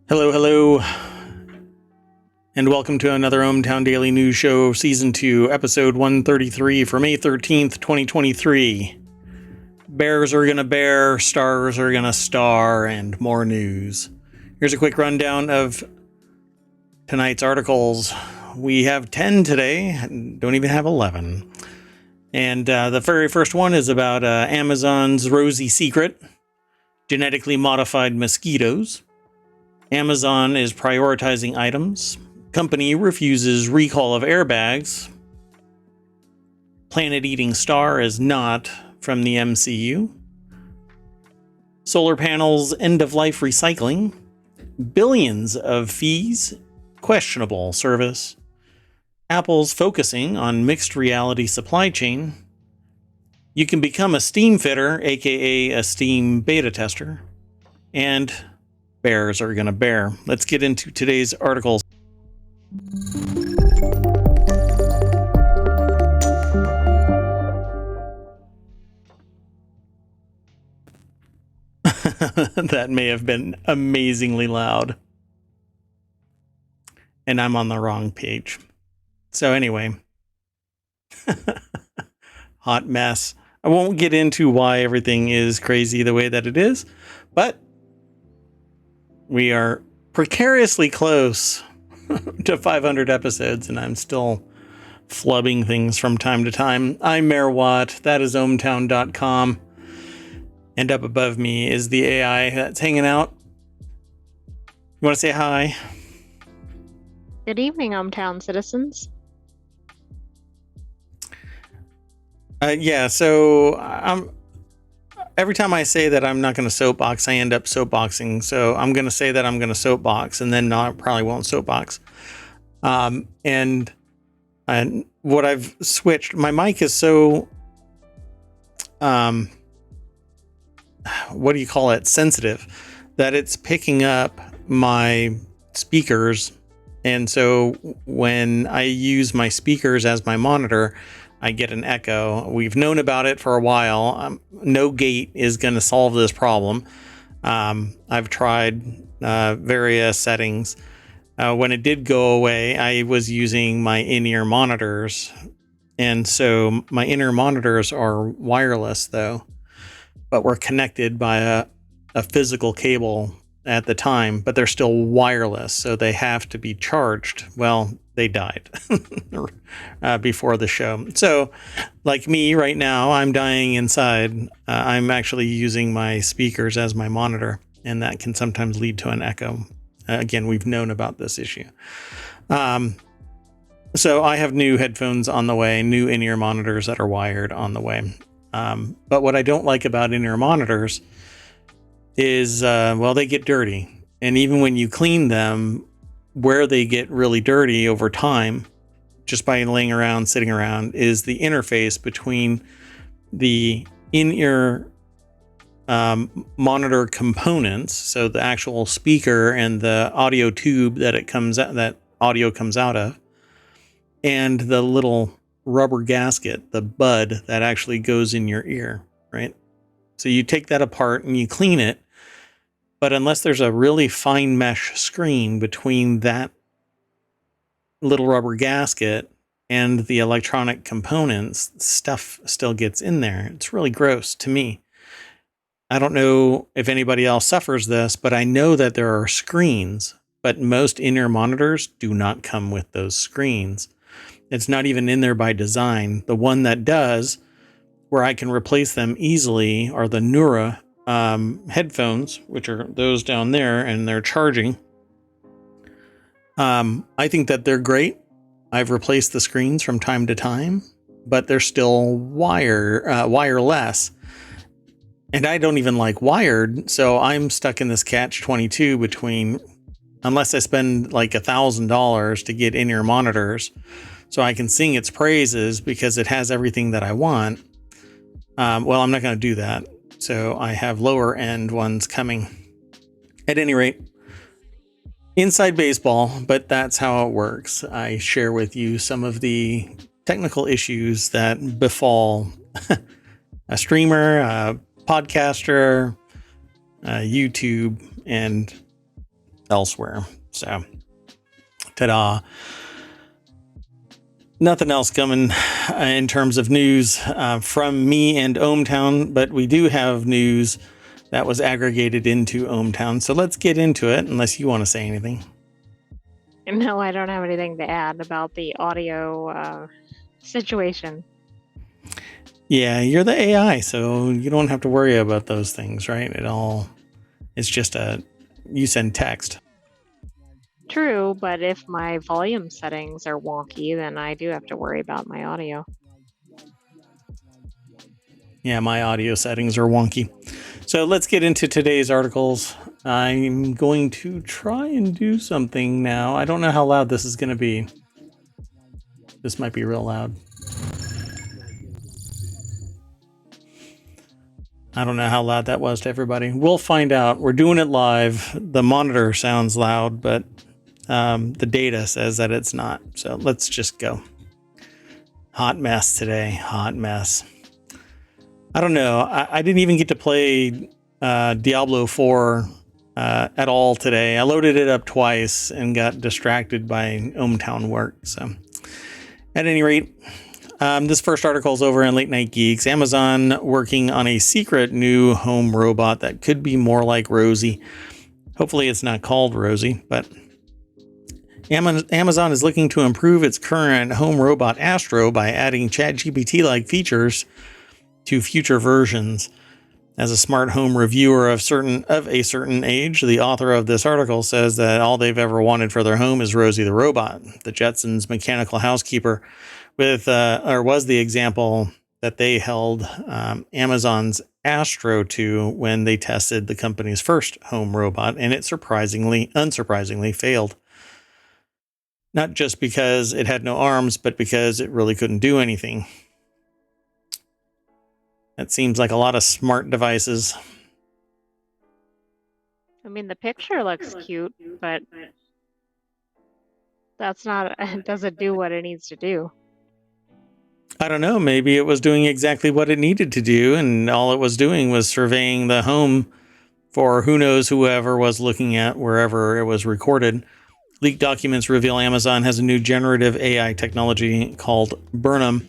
Hello, hello, and welcome to another ohmTown Daily News Show, Season 2, Episode 133 for May 13th, 2023. Bears are gonna bear, stars are gonna star, and more news. Here's a quick rundown of tonight's articles. We have 10 today, don't even have 11. And the very first one is about Amazon's rosy secret, genetically modified mosquitoes. Amazon is prioritizing items. Company refuses recall of airbags. Planet-eating star is not from the MCU. Solar panels end-of-life recycling. Billions of fees. Questionable service. Apple's focusing on mixed reality supply chain. You can become a steam fitter, aka a steam beta tester. And bears are gonna bear. Let's get into today's articles. That may have been amazingly loud. And I'm on the wrong page. So anyway, hot mess. I won't get into why everything is crazy the way that it is, but we are precariously close to 500 episodes, and I'm still flubbing things from time to time. I'm Mayor Watt. That is ohmtown.com. And up above me is the AI that's hanging out. You want to say hi? Good evening, ohmTown citizens. So every time I say that I'm not going to soapbox, I end up soapboxing. So I'm going to say that I'm going to soapbox, and then I probably won't soapbox. And what I've switched, my mic is so, what do you call it? Sensitive, that it's picking up my speakers. And so when I use my speakers as my monitor, I get an echo. We've known about it for a while. No gate is going to solve this problem. I've tried various settings. When it did go away, I was using my in-ear monitors. And so my in-ear monitors are wireless, though, but were connected by a physical cable at the time, but they're still wireless, so they have to be charged. Well, they died before the show. So, like me right now, I'm dying inside. I'm actually using my speakers as my monitor, and that can sometimes lead to an echo. Again, we've known about this issue. So I have new headphones on the way, new in-ear monitors that are wired on the way. But what I don't like about in-ear monitors is, they get dirty. And even when you clean them, where they get really dirty over time, just by laying around, sitting around, is the interface between the in-ear monitor components, so the actual speaker and the audio tube that audio comes out of, and the little rubber gasket, the bud that actually goes in your ear, right? So you take that apart and you clean it, but unless there's a really fine mesh screen between that little rubber gasket and the electronic components, stuff still gets in there. It's really gross to me. I don't know if anybody else suffers this, but I know that there are screens, but most in-ear monitors do not come with those screens. It's not even in there by design. The one that does, where I can replace them easily, are the Nura headphones, which are those down there, and they're charging. I think that they're great. I've replaced the screens from time to time, but they're still wireless. And I don't even like wired, so I'm stuck in this catch-22 between, unless I spend like $1,000 to get in-ear monitors, so I can sing its praises because it has everything that I want. I'm not going to do that. So I have lower end ones coming. At any rate, inside baseball, but that's how it works. I share with you some of the technical issues that befall a streamer, a podcaster, YouTube, and elsewhere. So, ta-da. Nothing else coming in terms of news from me and ohmTown, but we do have news that was aggregated into ohmTown. So let's get into it, unless you want to say anything. No, I don't have anything to add about the audio situation. Yeah, you're the AI, so you don't have to worry about those things, right? It's just you send text. True, but if my volume settings are wonky, then I do have to worry about my audio. Yeah, my audio settings are wonky. So let's get into today's articles. I'm going to try and do something now. I don't know how loud this is going to be. This might be real loud. I don't know how loud that was to everybody. We'll find out. We're doing it live. The monitor sounds loud, but the data says that it's not. So let's just go. Hot mess today. Hot mess. I don't know. I didn't even get to play Diablo 4 at all today. I loaded it up twice and got distracted by ohmTown work. So at any rate, this first article is over in Late Night Geeks. Amazon working on a secret new home robot that could be more like Rosie. Hopefully it's not called Rosie, but Amazon is looking to improve its current home robot Astro by adding ChatGPT-like features to future versions. As a smart home reviewer of a certain age, the author of this article says that all they've ever wanted for their home is Rosie the robot. The Jetsons' mechanical housekeeper was the example that they held Amazon's Astro to when they tested the company's first home robot, and it unsurprisingly failed. Not just because it had no arms, but because it really couldn't do anything. That seems like a lot of smart devices. I mean, the picture looks cute, but it doesn't do what it needs to do. I don't know. Maybe it was doing exactly what it needed to do, and all it was doing was surveying the home for who knows whoever was looking at wherever it was recorded. Leaked documents reveal Amazon has a new generative AI technology called Burnham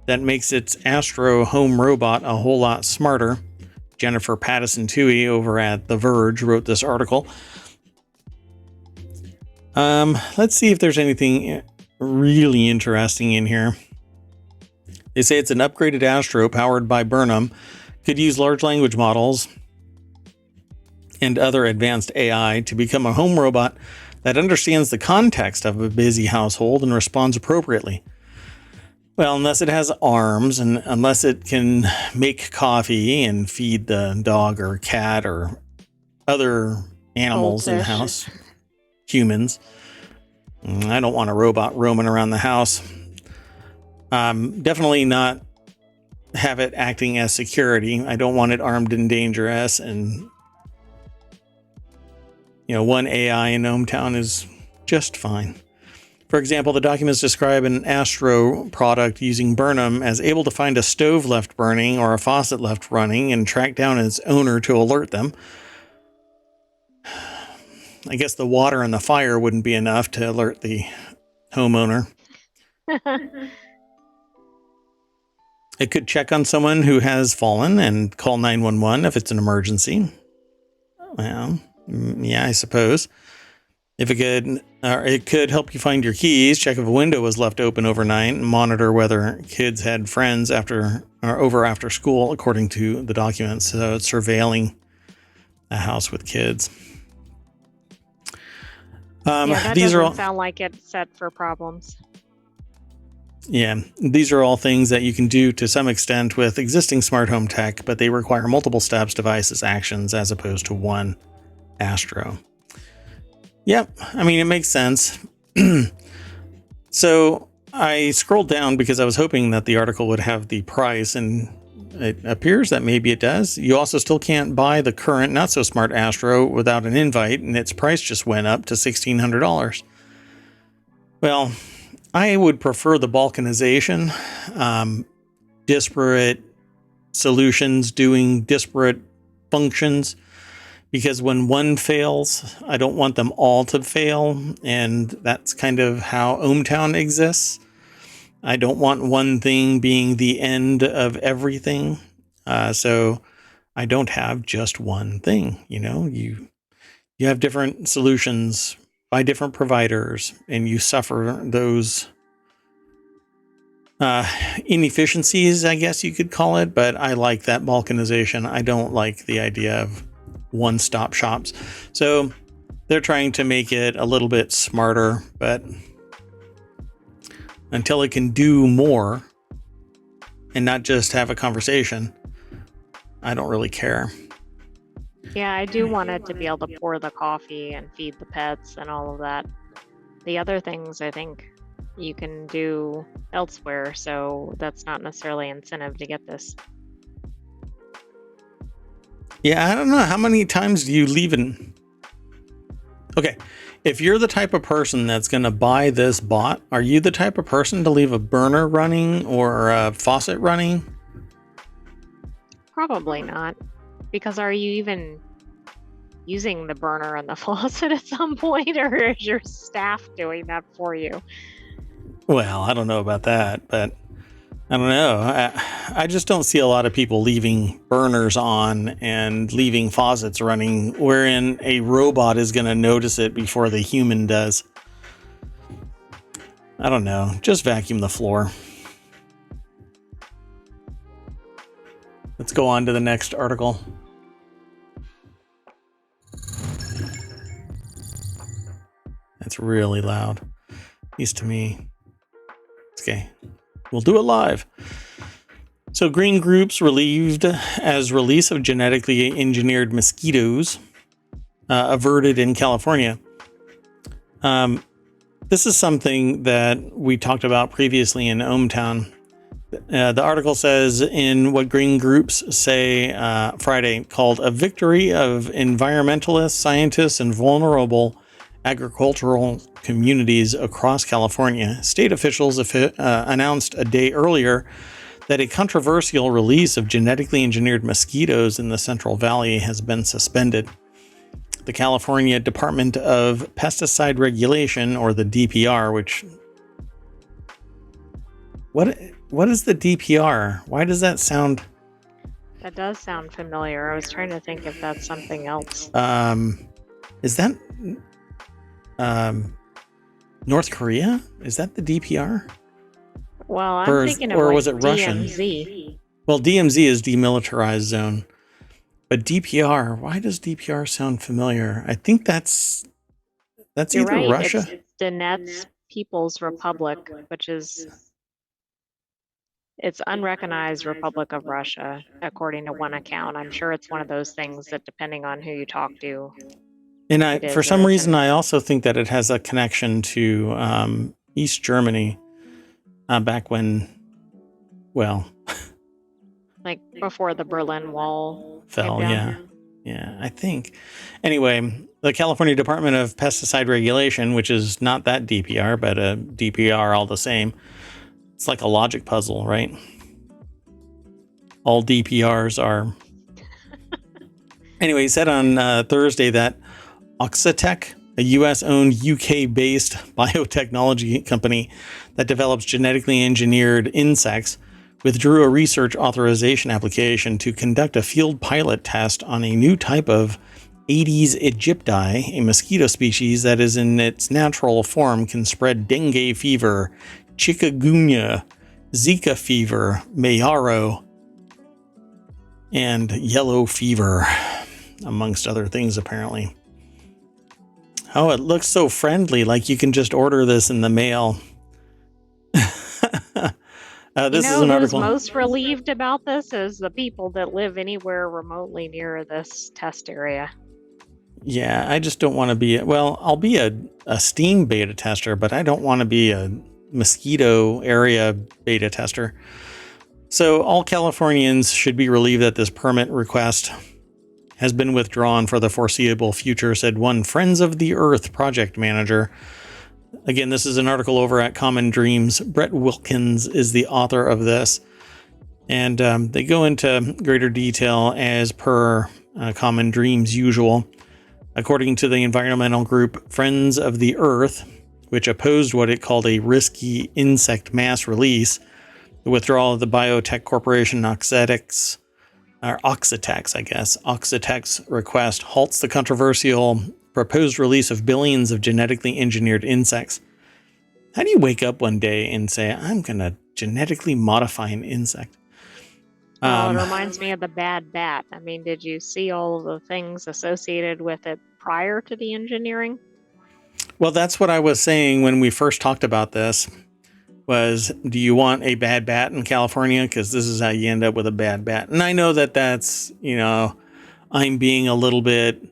that makes its Astro home robot a whole lot smarter. Jennifer Pattison-Toohey over at The Verge wrote this article. Let's see if there's anything really interesting in here. They say it's an upgraded Astro powered by Burnham, could use large language models and other advanced AI to become a home robot that understands the context of a busy household and responds appropriately. Well, unless it has arms and unless it can make coffee and feed the dog or cat or other animals in the house, humans. I don't want a robot roaming around the house. Definitely not have it acting as security. I don't want it armed and dangerous. And, one AI in ohmTown is just fine. For example, the documents describe an Astro product using Burnham as able to find a stove left burning or a faucet left running and track down its owner to alert them. I guess the water and the fire wouldn't be enough to alert the homeowner. It could check on someone who has fallen and call 911 if it's an emergency. Well, yeah, I suppose. It could help you find your keys, check if a window was left open overnight, and monitor whether kids had friends over after school, according to the documents. So it's surveilling a house with kids. That doesn't sound like it's set for problems. Yeah, these are all things that you can do to some extent with existing smart home tech, but they require multiple steps, devices, actions, as opposed to one Astro. Yep, I mean, it makes sense. So I scrolled down because I was hoping that the article would have the price, and it appears that maybe it does. You also still can't buy the current not so smart Astro without an invite, and its price just went up to $1,600. Well, I would prefer the balkanization, disparate solutions doing disparate functions, because when one fails, I don't want them all to fail. And that's kind of how ohmTown exists. I don't want one thing being the end of everything. So I don't have just one thing. You have different solutions by different providers, and you suffer those inefficiencies, I guess you could call it. But I like that balkanization. I don't like the idea of one-stop shops. So they're trying to make it a little bit smarter, but until it can do more and not just have a conversation, I don't really care. Yeah, I do want it to be able to pour the coffee and feed the pets and all of that. The other things I think you can do elsewhere, so that's not necessarily incentive to get this. Yeah, I don't know. How many times do you leave in? Okay, if you're the type of person that's going to buy this bot, are you the type of person to leave a burner running or a faucet running? Probably not. Because are you even using the burner and the faucet at some point, or is your staff doing that for you? Well, I don't know about that, but I don't know. I just don't see a lot of people leaving burners on and leaving faucets running, wherein a robot is going to notice it before the human does. I don't know. Just vacuum the floor. Let's go on to the next article. That's really loud. At least to me. Okay. We'll do it live. So green groups relieved as release of genetically engineered mosquitoes averted in California. This is something that we talked about previously in ohmTown. The article says in what green groups say Friday, called "A Victory of Environmentalists, Scientists, and Vulnerable Agricultural Communities Across California." State officials announced a day earlier that a controversial release of genetically engineered mosquitoes in the Central Valley has been suspended. The California Department of Pesticide Regulation, or the DPR, which... What is the DPR? Why does that sound... That does sound familiar. I was trying to think if that's something else. Is that... North Korea? Is that the DPR? Well, I'm thinking of like was it Russian? DMZ. Well, DMZ is demilitarized zone. But DPR, why does DPR sound familiar? I think that's You're either right. Russia. It's Donetsk People's Republic, which is it's unrecognized Republic of Russia, according to one account. I'm sure it's one of those things that, depending on who you talk to, And for some reason, I also think that it has a connection to East Germany back when, well... like before the Berlin Wall fell, yeah, I think. Anyway, the California Department of Pesticide Regulation, which is not that DPR, but a DPR all the same. It's like a logic puzzle, right? All DPRs are... Anyway, he said on Thursday that Oxitec, a US-owned UK-based biotechnology company that develops genetically engineered insects, withdrew a research authorization application to conduct a field pilot test on a new type of Aedes aegypti, a mosquito species that is in its natural form can spread dengue fever, chikungunya, Zika fever, Mayaro, and yellow fever, amongst other things, apparently. Oh, it looks so friendly, like you can just order this in the mail. This is an article. Who's most relieved about this is the people that live anywhere remotely near this test area. Yeah, I just don't want to be... Well, I'll be a Steam beta tester, but I don't want to be a mosquito area beta tester. So all Californians should be relieved that this permit request has been withdrawn for the foreseeable future, said one Friends of the Earth project manager. Again, this is an article over at Common Dreams. Brett Wilkins is the author of this. And they go into greater detail as per Common Dreams usual. According to the environmental group Friends of the Earth, which opposed what it called a risky insect mass release, the withdrawal of the biotech corporation Oxitex, or Oxitex, I guess, Oxitex request halts the controversial proposed release of billions of genetically engineered insects. How do you wake up one day and say, I'm going to genetically modify an insect? Well, it reminds me of the bad bat. I mean, did you see all of the things associated with it prior to the engineering? Well, that's what I was saying when we first talked about this. Was, do you want a bad bat in California? Because this is how you end up with a bad bat. And I know that that's, I'm being a little bit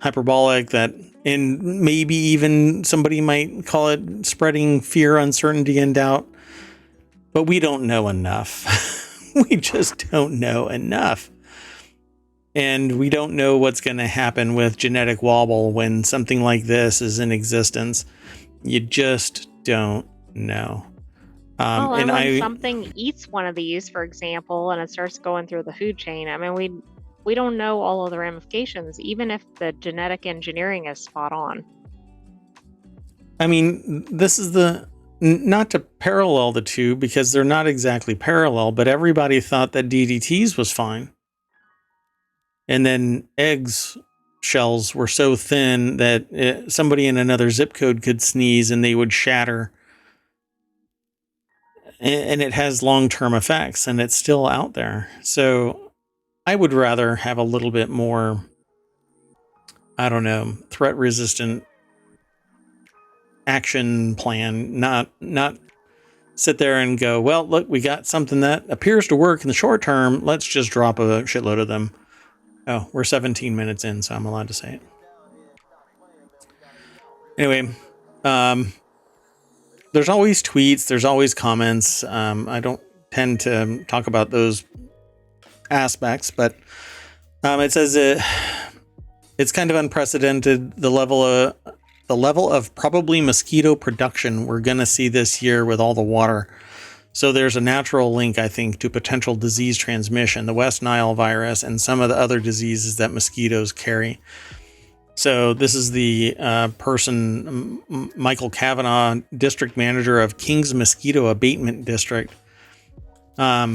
hyperbolic, that, and maybe even somebody might call it spreading fear, uncertainty, and doubt. But we don't know enough. We just don't know enough. And we don't know what's going to happen with genetic wobble when something like this is in existence. You just don't know. Well, and when something eats one of these, for example, and it starts going through the food chain, I mean, we don't know all of the ramifications, even if the genetic engineering is spot on. I mean, this is not to parallel the two, because they're not exactly parallel, but everybody thought that DDTs was fine. And then eggs shells were so thin that somebody in another zip code could sneeze and they would shatter. And it has long-term effects, and it's still out there. So I would rather have a little bit more, I don't know, threat-resistant action plan, not sit there and go, well, look, we got something that appears to work in the short term. Let's just drop a shitload of them. Oh, we're 17 minutes in, so I'm allowed to say it. Anyway, there's always tweets, there's always comments. I don't tend to talk about those aspects, but it says it's kind of unprecedented, the level of probably mosquito production we're going to see this year with all the water. So there's a natural link, I think, to potential disease transmission, the West Nile virus, and some of the other diseases that mosquitoes carry. So this is the person, Michael Kavanaugh, district manager of King's Mosquito Abatement District. I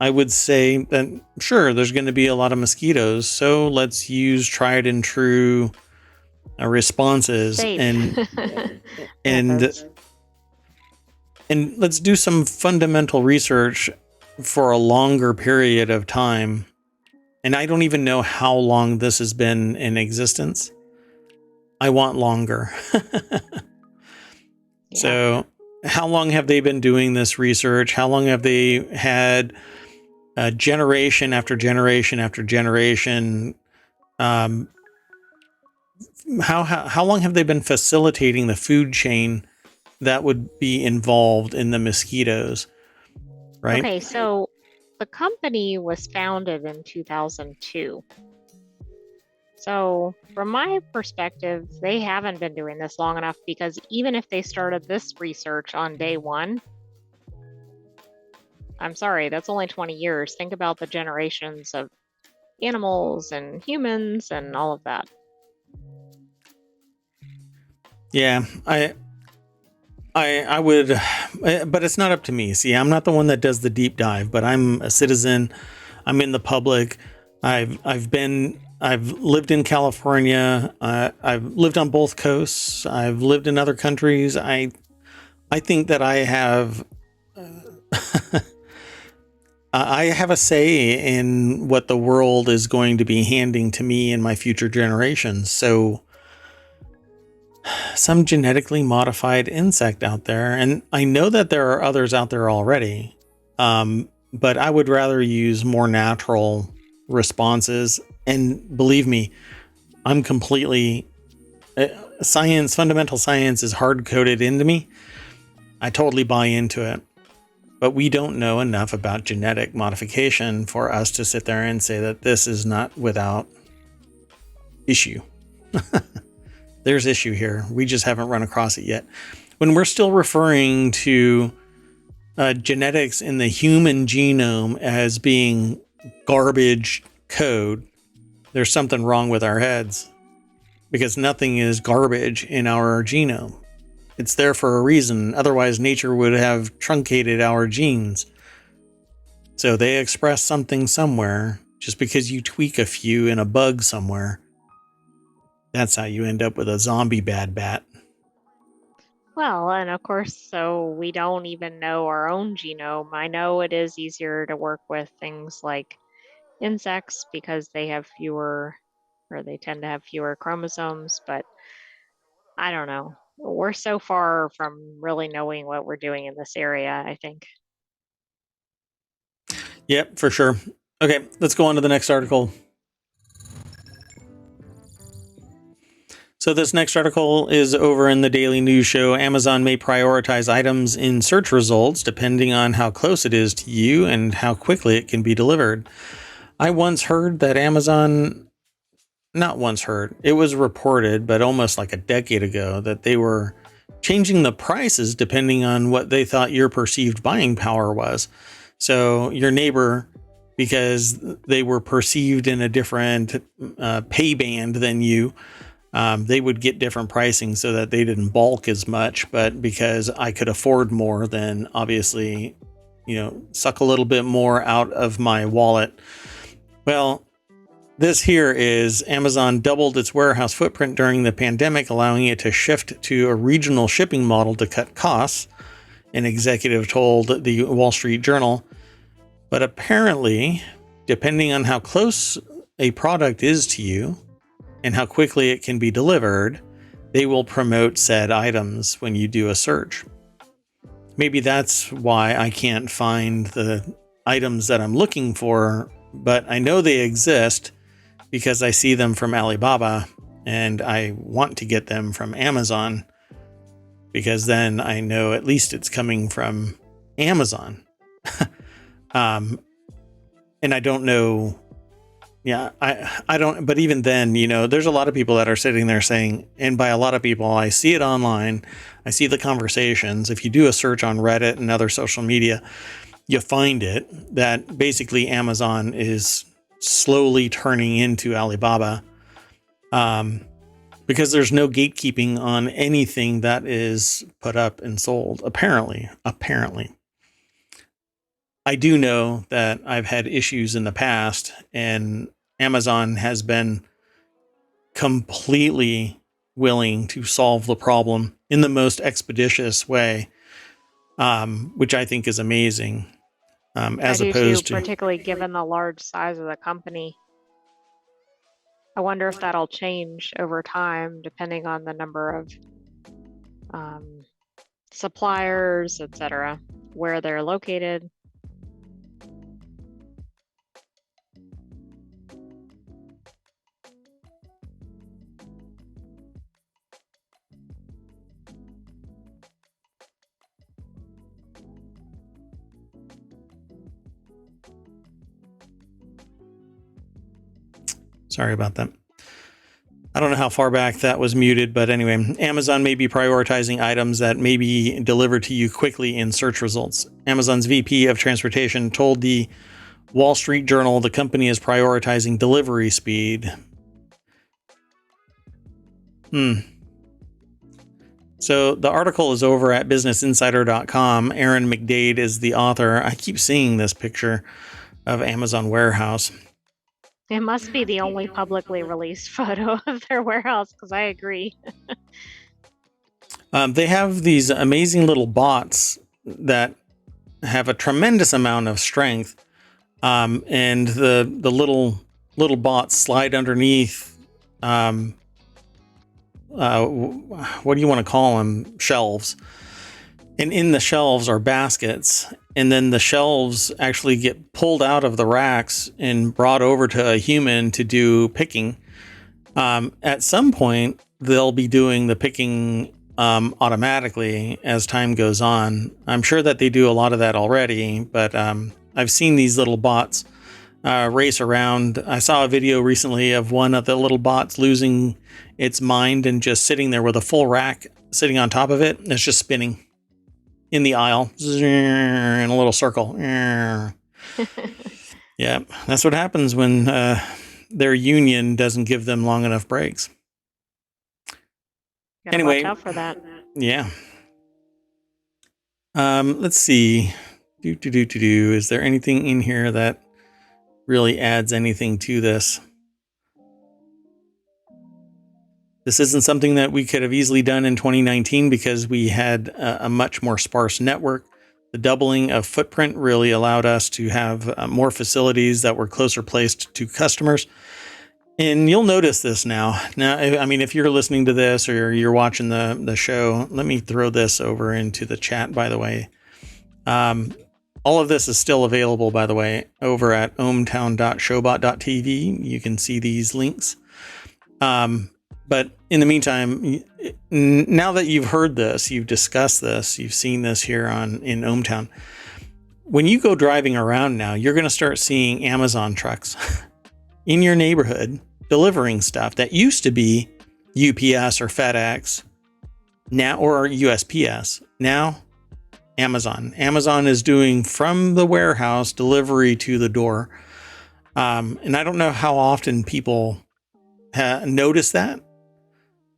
would say that, sure, there's going to be a lot of mosquitoes, so let's use tried and true responses. Safe. And let's do some fundamental research for a longer period of time. And I don't even know how long this has been in existence. I want longer. Yeah. So how long have they been doing this research? How long have they had generation after generation after generation? How long have they been facilitating the food chain that would be involved in the mosquitoes? Right? Okay, so the company was founded in 2002. So from my perspective, they haven't been doing this long enough, because even if they started this research on day one, I'm sorry, that's only 20 years. Think about the generations of animals and humans and all of that. Yeah, I would, but it's not up to me. See, I'm not the one that does the deep dive, but I'm a citizen. I'm in the public. I've lived in California. I've lived on both coasts. I've lived in other countries. I think that I have I have a say in what the world is going to be handing to me and my future generations. So some genetically modified insect out there, and I know that there are others out there already, but I would rather use more natural responses. And believe me, I'm completely fundamental science is hard-coded into me. I totally buy into it. But we don't know enough about genetic modification for us to sit there and say that this is not without issue. There's issue here. We just haven't run across it yet. When we're still referring to genetics in the human genome as being garbage code, there's something wrong with our heads, because nothing is garbage in our genome. It's there for a reason. Otherwise, nature would have truncated our genes. So they express something somewhere. Just because you tweak a few in a bug somewhere, that's how you end up with a zombie bad bat. Well, and of course, so we don't even know our own genome. I know it is easier to work with things like insects because they have fewer, or they tend to have fewer chromosomes, but I don't know. We're so far from really knowing what we're doing in this area, I think. Yep, for sure. Okay, let's go on to the next article. So this next article is over in the Daily News Show. Amazon may prioritize items in search results depending on how close it is to you and how quickly it can be delivered. I once heard that Amazon, not once heard, it was reported, but almost like a decade ago, that they were changing the prices depending on what they thought your perceived buying power was. So your neighbor, because they were perceived in a different pay band than you, they would get different pricing so that they didn't bulk as much. But because I could afford more, then obviously, suck a little bit more out of my wallet. Well, this here is Amazon doubled its warehouse footprint during the pandemic, allowing it to shift to a regional shipping model to cut costs, an executive told the Wall Street Journal. But apparently, depending on how close a product is to you and how quickly it can be delivered, they will promote said items when you do a search. Maybe that's why I can't find the items that I'm looking for, but I know they exist because I see them from Alibaba and I want to get them from Amazon, because then I know at least it's coming from Amazon. And I don't know. Yeah, I don't. But even then, there's a lot of people that are sitting there saying, and by a lot of people, I see it online. I see the conversations. If you do a search on Reddit and other social media, you find it that basically Amazon is slowly turning into Alibaba, because there's no gatekeeping on anything that is put up and sold. Apparently. I do know that I've had issues in the past, and Amazon has been completely willing to solve the problem in the most expeditious way, which I think is amazing. I As do too, opposed to, particularly given the large size of the company. I wonder if that'll change over time, depending on the number of um, suppliers, etc., where they're located. sorry about that. I don't know how far back that was muted, but anyway, Amazon may be prioritizing items that may be delivered to you quickly in search results. Amazon's VP of Transportation told the Wall Street Journal the company is prioritizing delivery speed. So the article is over at businessinsider.com. Aaron McDade is the author. I keep seeing this picture of Amazon warehouse. It must be the only publicly released photo of their warehouse, because I agree. They have these amazing little bots that have a tremendous amount of strength, and the little bots slide underneath. What do you want to call them? Shelves. And in the shelves are baskets, and then the shelves actually get pulled out of the racks and brought over to a human to do picking. At some point, they'll be doing the picking automatically as time goes on. I'm sure that they do a lot of that already, but I've seen these little bots race around. I saw a video recently of one of the little bots losing its mind and just sitting there with a full rack sitting on top of it. It's just spinning. in the aisle in a little circle. Yeah, that's what happens when their union doesn't give them long enough breaks. Gotta watch Anyway, out for that. yeah. Let's see. Is there anything in here that really adds anything to this? This isn't something that we could have easily done in 2019 because we had a much more sparse network. The doubling of footprint really allowed us to have more facilities that were closer placed to customers. And you'll notice this now. Now, I mean, if you're listening to this or you're watching the show, let me throw this over into the chat, by the way. All of this is still available, by the way, over at ohmtown.showbot.tv. You can see these links. But in the meantime, now that you've heard this, you've discussed this, you've seen this here in ohmTown, when you go driving around now, you're going to start seeing Amazon trucks in your neighborhood delivering stuff that used to be UPS or FedEx now, or USPS. Now, Amazon. Amazon is doing from the warehouse delivery to the door. And I don't know how often people notice that.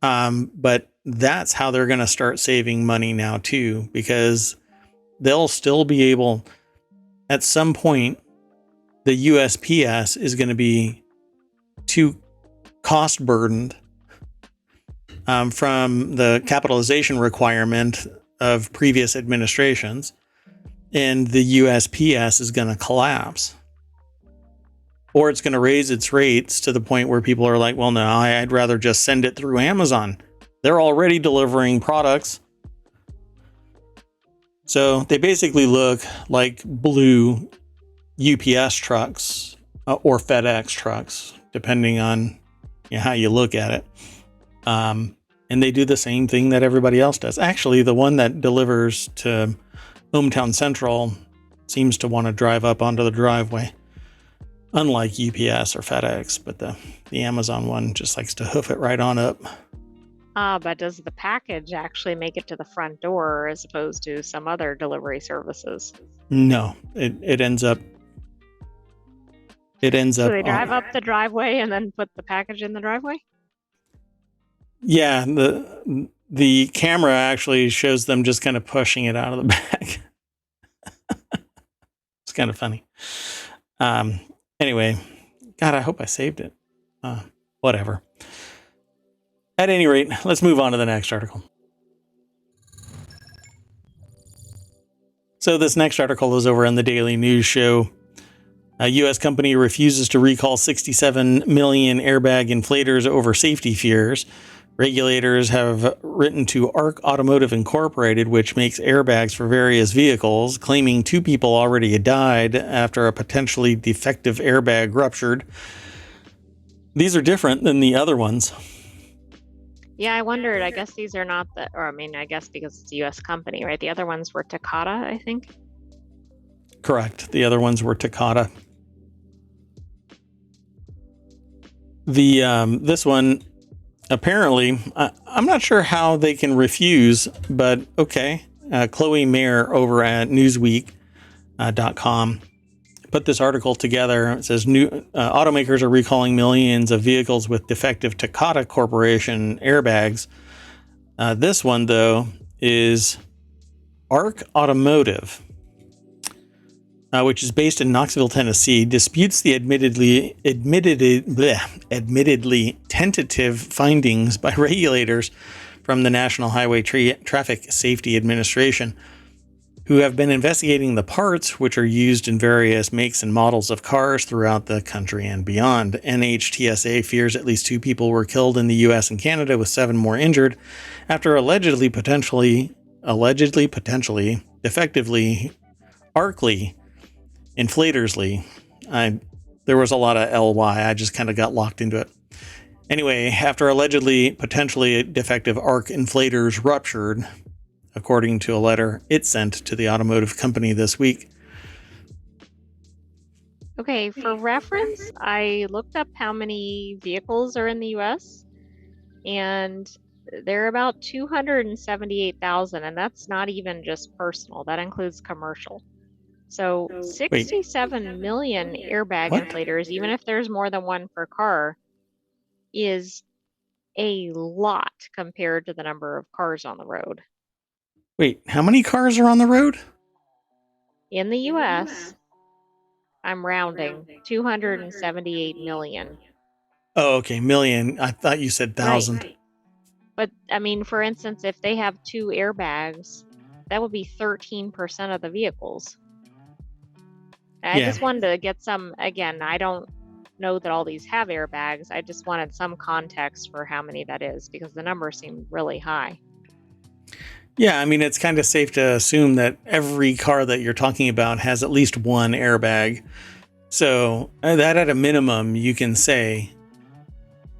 But that's how they're going to start saving money now too, because they'll still be able, at some point, the USPS is going to be too cost burdened from the capitalization requirement of previous administrations, and the USPS is going to collapse. Or it's going to raise its rates to the point where people are like, well, no, I'd rather just send it through Amazon. They're already delivering products. So they basically look like blue UPS trucks or FedEx trucks, depending on how you look at it. And they do the same thing that everybody else does. Actually, the one that delivers to ohmTown Central seems to want to drive up onto the driveway. Unlike UPS or FedEx, but the Amazon one just likes to hoof it right on up. But does the package actually make it to the front door as opposed to some other delivery services? No, it ends up. So they drive up the driveway and then put the package in the driveway? Yeah, the camera actually shows them just kind of pushing it out of the back. It's kind of funny. Anyway, God, I hope I saved it. Whatever. At any rate, let's move on to the next article. So this next article is over in the Daily News Show. A U.S. company refuses to recall 67 million airbag inflators over safety fears. Regulators have written to Arc Automotive Incorporated, which makes airbags for various vehicles, claiming 2 people already died after a potentially defective airbag ruptured. These are different than the other ones. Yeah, I wondered. I guess these are not I guess because it's a U.S. company, right? The other ones were Takata, I think. Correct. The other ones were Takata. This one, apparently, I'm not sure how they can refuse, but okay. Chloe Mayer over at Newsweek.com put this article together. It says new automakers are recalling millions of vehicles with defective Takata Corporation airbags. This one, though, is Arc Automotive, which is based in Knoxville, Tennessee, disputes the admittedly tentative findings by regulators from the National Highway Traffic Safety Administration, who have been investigating the parts which are used in various makes and models of cars throughout the country and beyond. NHTSA fears at least 2 people were killed in the U.S. and Canada, with 7 more injured, after allegedly, potentially, defectively, Arcly, Inflatorsly. There was a lot of LY. I just kind of got locked into it. Anyway, after allegedly potentially defective arc inflators ruptured, according to a letter it sent to the automotive company this week. Okay, for reference, I looked up how many vehicles are in the US, and they're about 278,000, and that's not even just personal. That includes commercial. So Wait, 67 million airbag what? inflators, even if there's more than one per car, is a lot compared to the number of cars on the road. Wait, how many cars are on the road? In the US, I'm rounding 278 million. Oh, okay, million. I thought you said Right. thousand. But I mean, for instance, if they have two airbags, that would be 13% of the vehicles. I Yeah. just wanted to get some, again, I don't know that all these have airbags. I just wanted some context for how many that is because the number seemed really high. Yeah, I mean, it's kind of safe to assume that every car that you're talking about has at least one airbag. So that at a minimum, you can say,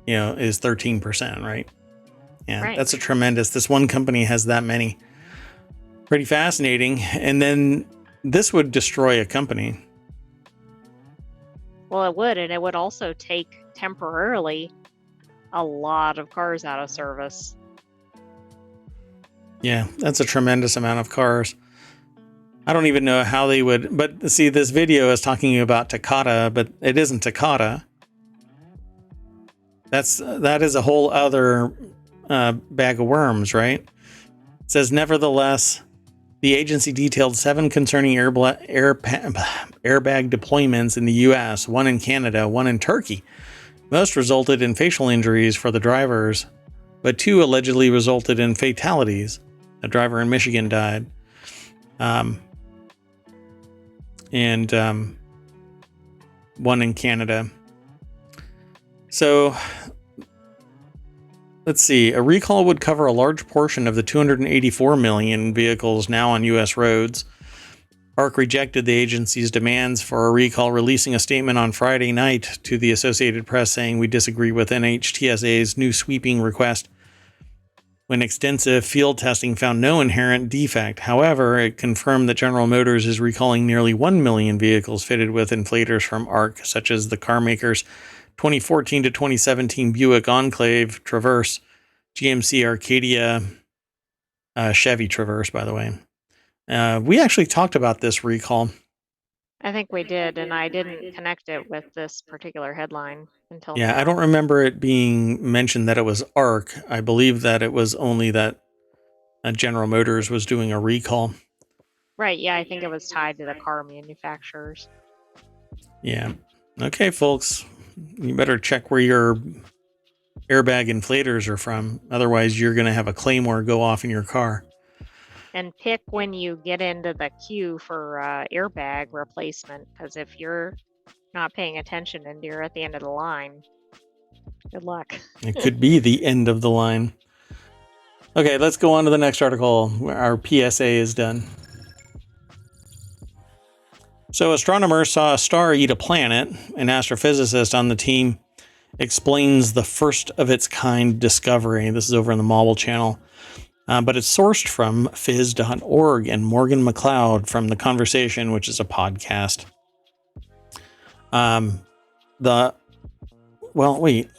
is 13%, right? Yeah, Right. that's a tremendous. This one company has that many. Pretty fascinating. And then this would destroy a company. Well, it would, and it would also take temporarily a lot of cars out of service. Yeah, that's a tremendous amount of cars. I don't even know how they would, but see, this video is talking about Takata, but it isn't Takata. That is a whole other bag of worms, right? It says, nevertheless, the agency detailed 7 concerning airbag deployments in the U.S., 1 in Canada, 1 in Turkey. Most resulted in facial injuries for the drivers, but 2 allegedly resulted in fatalities. A driver in Michigan died. And 1 in Canada. So let's see. A recall would cover a large portion of the 284 million vehicles now on U.S. roads. ARC rejected the agency's demands for a recall, releasing a statement on Friday night to the Associated Press saying, "We disagree with NHTSA's new sweeping request," when extensive field testing found no inherent defect. However, it confirmed that General Motors is recalling nearly 1 million vehicles fitted with inflators from ARC, such as the carmaker's 2014 to 2017 Buick Enclave Traverse, GMC Arcadia, Chevy Traverse, by the way. We actually talked about this recall. I think we did, and I didn't connect it with this particular headline until Yeah, now. I don't remember it being mentioned that it was ARC. I believe that it was only that General Motors was doing a recall. Right, yeah, I think it was tied to the car manufacturers. Yeah. Okay, folks. You better check where your airbag inflators are from. Otherwise, you're going to have a Claymore go off in your car. And pick when you get into the queue for airbag replacement, because if you're not paying attention and you're at the end of the line, good luck. It could be the end of the line. Okay, let's go on to the next article. Our PSA is done. So, astronomers saw a star eat a planet. An astrophysicist on the team explains the first of its kind discovery. This is over on the Marvel channel. But it's sourced from phys.org and Morgan McLeod from The Conversation, which is a podcast. Wait.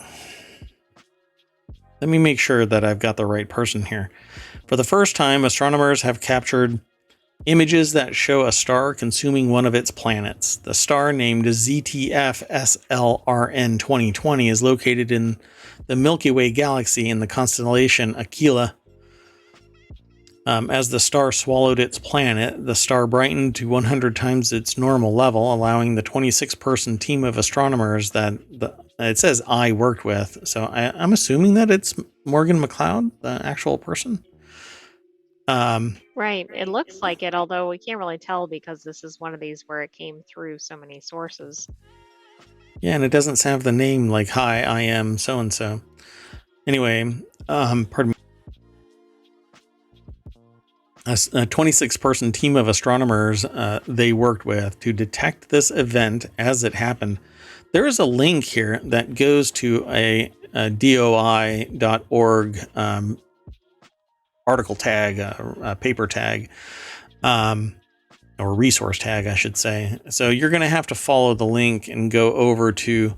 Let me make sure that I've got the right person here. For the first time, astronomers have captured images that show a star consuming one of its planets. The star, named ZTF SLRN 2020, is located in the Milky Way galaxy in the constellation Aquila. As the star swallowed its planet, the star brightened to 100 times its normal level, allowing the 26-person team of astronomers that it says I worked with. So I'm assuming that it's Morgan McLeod, the actual person. Right, it looks like it, although we can't really tell because this is one of these where it came through so many sources. Yeah, and it doesn't have the name like, "Hi, I am so-and-so." Anyway, pardon me. A 26-person team of astronomers they worked with to detect this event as it happened. There is a link here that goes to a DOI.org article tag, a paper tag, or resource tag, I should say. So you're going to have to follow the link and go over to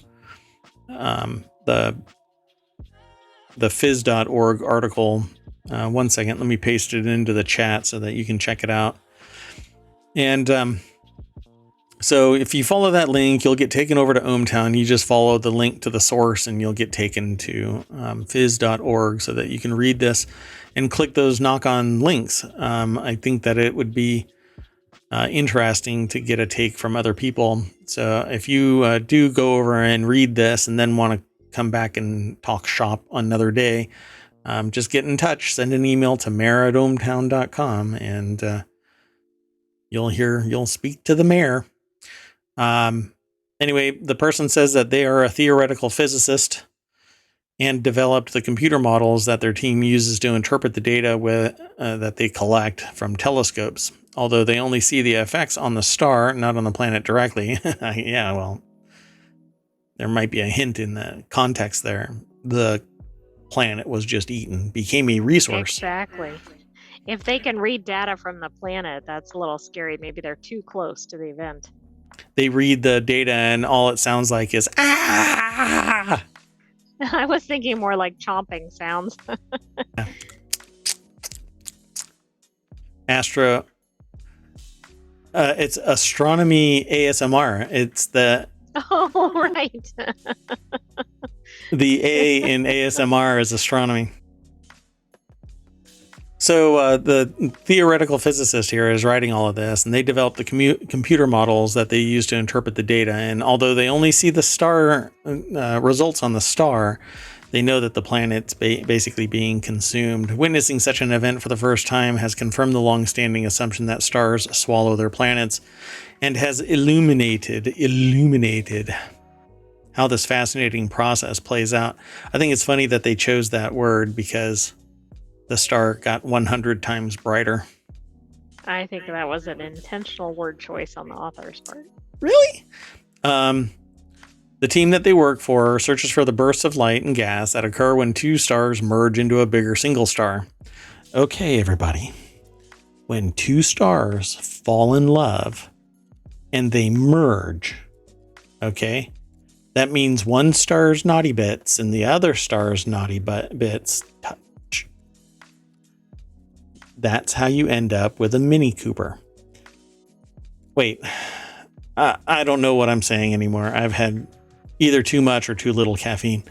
the the phys.org article. One second, let me paste it into the chat so that you can check it out. And so if you follow that link, you'll get taken over to ohmTown. You just follow the link to the source and you'll get taken to phys.org so that you can read this and click those knock-on links. I think that it would be interesting to get a take from other people. So if you do go over and read this and then want to come back and talk shop another day, just get in touch. Send an email to mayor@ohmtown.com and you'll speak to the mayor. Anyway, the person says that they are a theoretical physicist and developed the computer models that their team uses to interpret the data that they collect from telescopes. Although they only see the effects on the star, not on the planet directly. Yeah, well, there might be a hint in the context there. The planet was just eaten, became a resource. Exactly. If they can read data from the planet, that's a little scary. Maybe they're too close to the event. They read the data and all it sounds like is ah. I was thinking more like chomping sounds. It's astronomy ASMR. It's the right. The A in ASMR is astronomy. So the theoretical physicist here is writing all of this, and they developed the computer models that they use to interpret the data. And although they only see the star results on the star, they know that the planet's basically being consumed. Witnessing such an event for the first time has confirmed the long-standing assumption that stars swallow their planets, and has illuminated how this fascinating process plays out. I think it's funny that they chose that word because the star got 100 times brighter. I think that was an intentional word choice on the author's part. Really? The team that they work for searches for the bursts of light and gas that occur when two stars merge into a bigger single star. Okay, everybody. When two stars fall in love and they merge, okay, that means one star's naughty bits and the other star's naughty bits touch. That's how you end up with a Mini Cooper. Wait, I don't know what I'm saying anymore. I've had either too much or too little caffeine.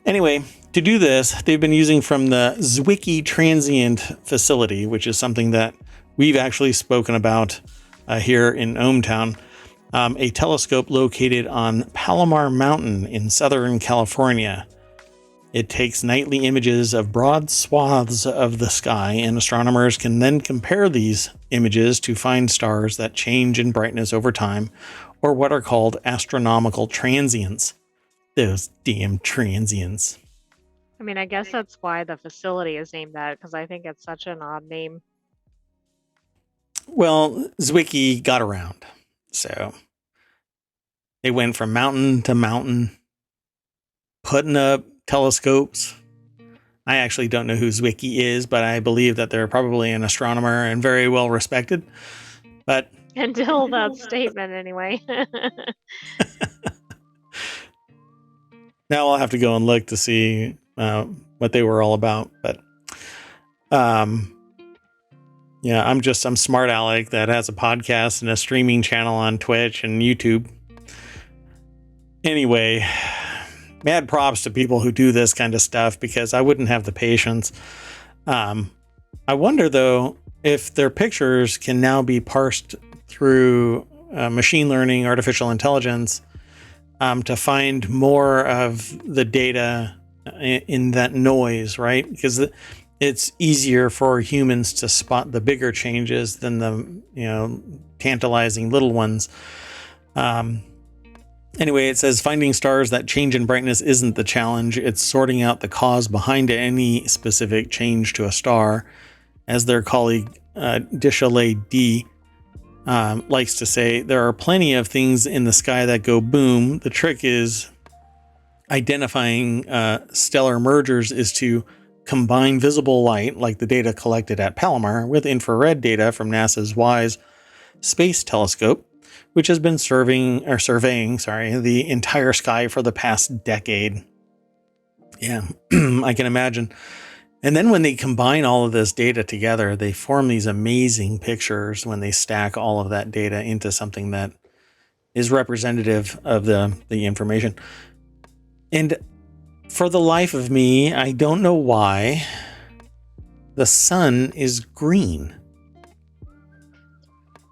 Anyway, to do this, they've been using from the Zwicky Transient Facility, which is something that we've actually spoken about here in ohmTown, a telescope located on Palomar Mountain in Southern California. It takes nightly images of broad swaths of the sky, and astronomers can then compare these images to find stars that change in brightness over time, or what are called astronomical transients. Those damn transients. I mean, I guess that's why the facility is named that, because I think it's such an odd name. Well, Zwicky got around, so they went from mountain to mountain, putting up telescopes. I actually don't know who Zwicky is, but I believe that they're probably an astronomer and very well respected. But until that statement, anyway. Now I'll have to go and look to see what they were all about. But yeah, I'm smart Alec that has a podcast and a streaming channel on Twitch and YouTube. Anyway, mad props to people who do this kind of stuff because I wouldn't have the patience. I wonder, though, if their pictures can now be parsed through machine learning, artificial intelligence, to find more of the data in that noise, right? Because it's easier for humans to spot the bigger changes than the, tantalizing little ones. Anyway, it says finding stars that change in brightness isn't the challenge. It's sorting out the cause behind any specific change to a star. As their colleague Dishalet D likes to say, there are plenty of things in the sky that go boom. The trick is identifying stellar mergers is to combine visible light, like the data collected at Palomar, with infrared data from NASA's WISE space telescope, which has been surveying the entire sky for the past decade. Yeah, I can imagine. And then when they combine all of this data together, they form these amazing pictures when they stack all of that data into something that is representative of the information. And for the life of me, I don't know why the sun is green.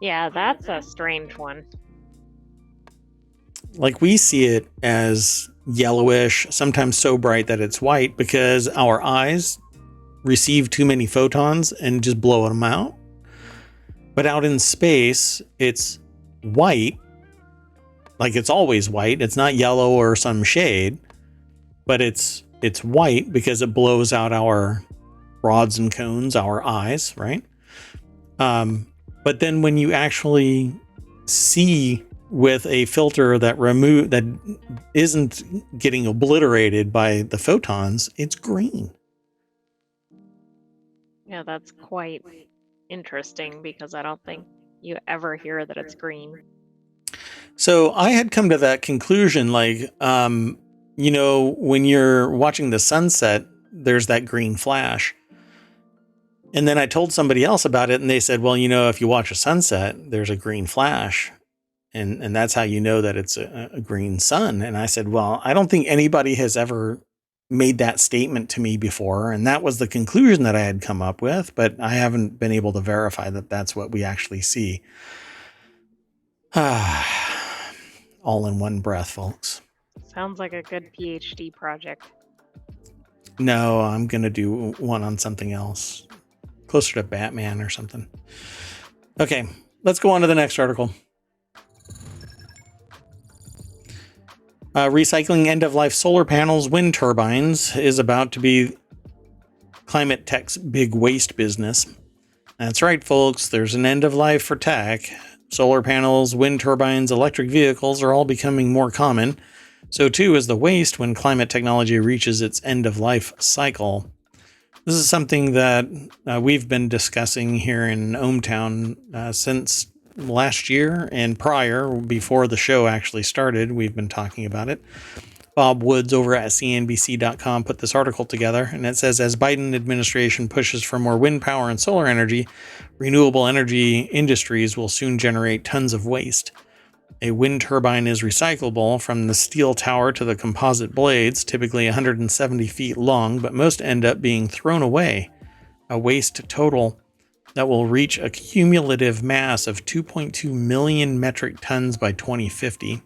Yeah, that's a strange one. Like we see it as yellowish, sometimes so bright that it's white because our eyes receive too many photons and just blow them out. But out in space, it's white, like it's always white. It's not yellow or some shade, but it's white because it blows out our rods and cones, our eyes, right? But then when you actually see with a filter that isn't getting obliterated by the photons, it's green. Yeah, that's quite interesting because I don't think you ever hear that it's green. So I had come to that conclusion, like, when you're watching the sunset, there's that green flash. And then I told somebody else about it, and they said, well, if you watch a sunset, there's a green flash. And that's how you know that it's a green sun. And I said, well, I don't think anybody has ever made that statement to me before. And that was the conclusion that I had come up with, but I haven't been able to verify that that's what we actually see. All in one breath, folks. Sounds like a good PhD project. No, I'm going to do one on something else, closer to Batman or something. Okay, let's go on to the next article. Recycling end-of-life solar panels, wind turbines is about to be climate tech's big waste business. That's right, folks. There's an end of life for tech. Solar panels, wind turbines, electric vehicles are all becoming more common. So too is the waste when climate technology reaches its end of life cycle. This is something that we've been discussing here in ohmTown since last year and prior, before the show actually started. We've been talking about it. Bob Woods over at CNBC.com put this article together, and it says, as Biden administration pushes for more wind power and solar energy, renewable energy industries will soon generate tons of waste. A wind turbine is recyclable from the steel tower to the composite blades, typically 170 feet long, but most end up being thrown away. A waste total that will reach a cumulative mass of 2.2 million metric tons by 2050.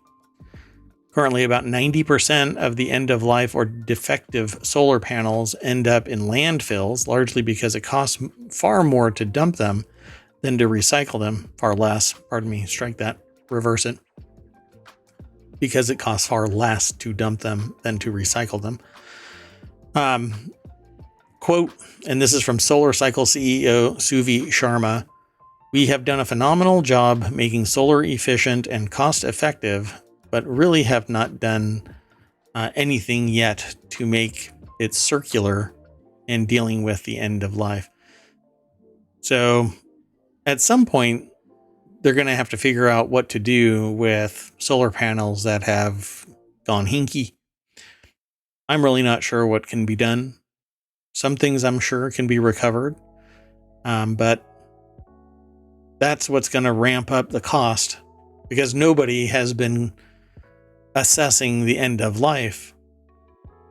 Currently, about 90% of the end-of-life or defective solar panels end up in landfills, largely because it costs far more to dump them than to recycle them. Far less, strike that, reverse it. Because it costs far less to dump them than to recycle them. Quote, and this is from SolarCycle CEO Suvi Sharma, "We have done a phenomenal job making solar efficient and cost effective, but really have not done anything yet to make it circular and dealing with the end of life." So at some point, they're going to have to figure out what to do with solar panels that have gone hinky. I'm really not sure what can be done. Some things I'm sure can be recovered, but that's what's going to ramp up the cost because nobody has been assessing the end of life.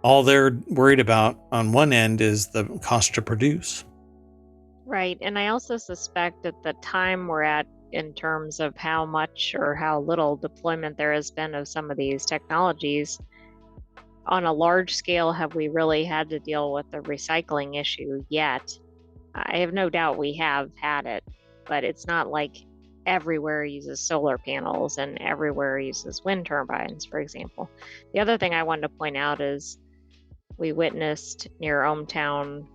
All they're worried about on one end is the cost to produce. Right. And I also suspect at the time we're at in terms of how much or how little deployment there has been of some of these technologies, on a large scale, have we really had to deal with the recycling issue yet? I have no doubt we have had it, but it's not like everywhere uses solar panels and everywhere uses wind turbines, for example. The other thing I wanted to point out is we witnessed near ohmTown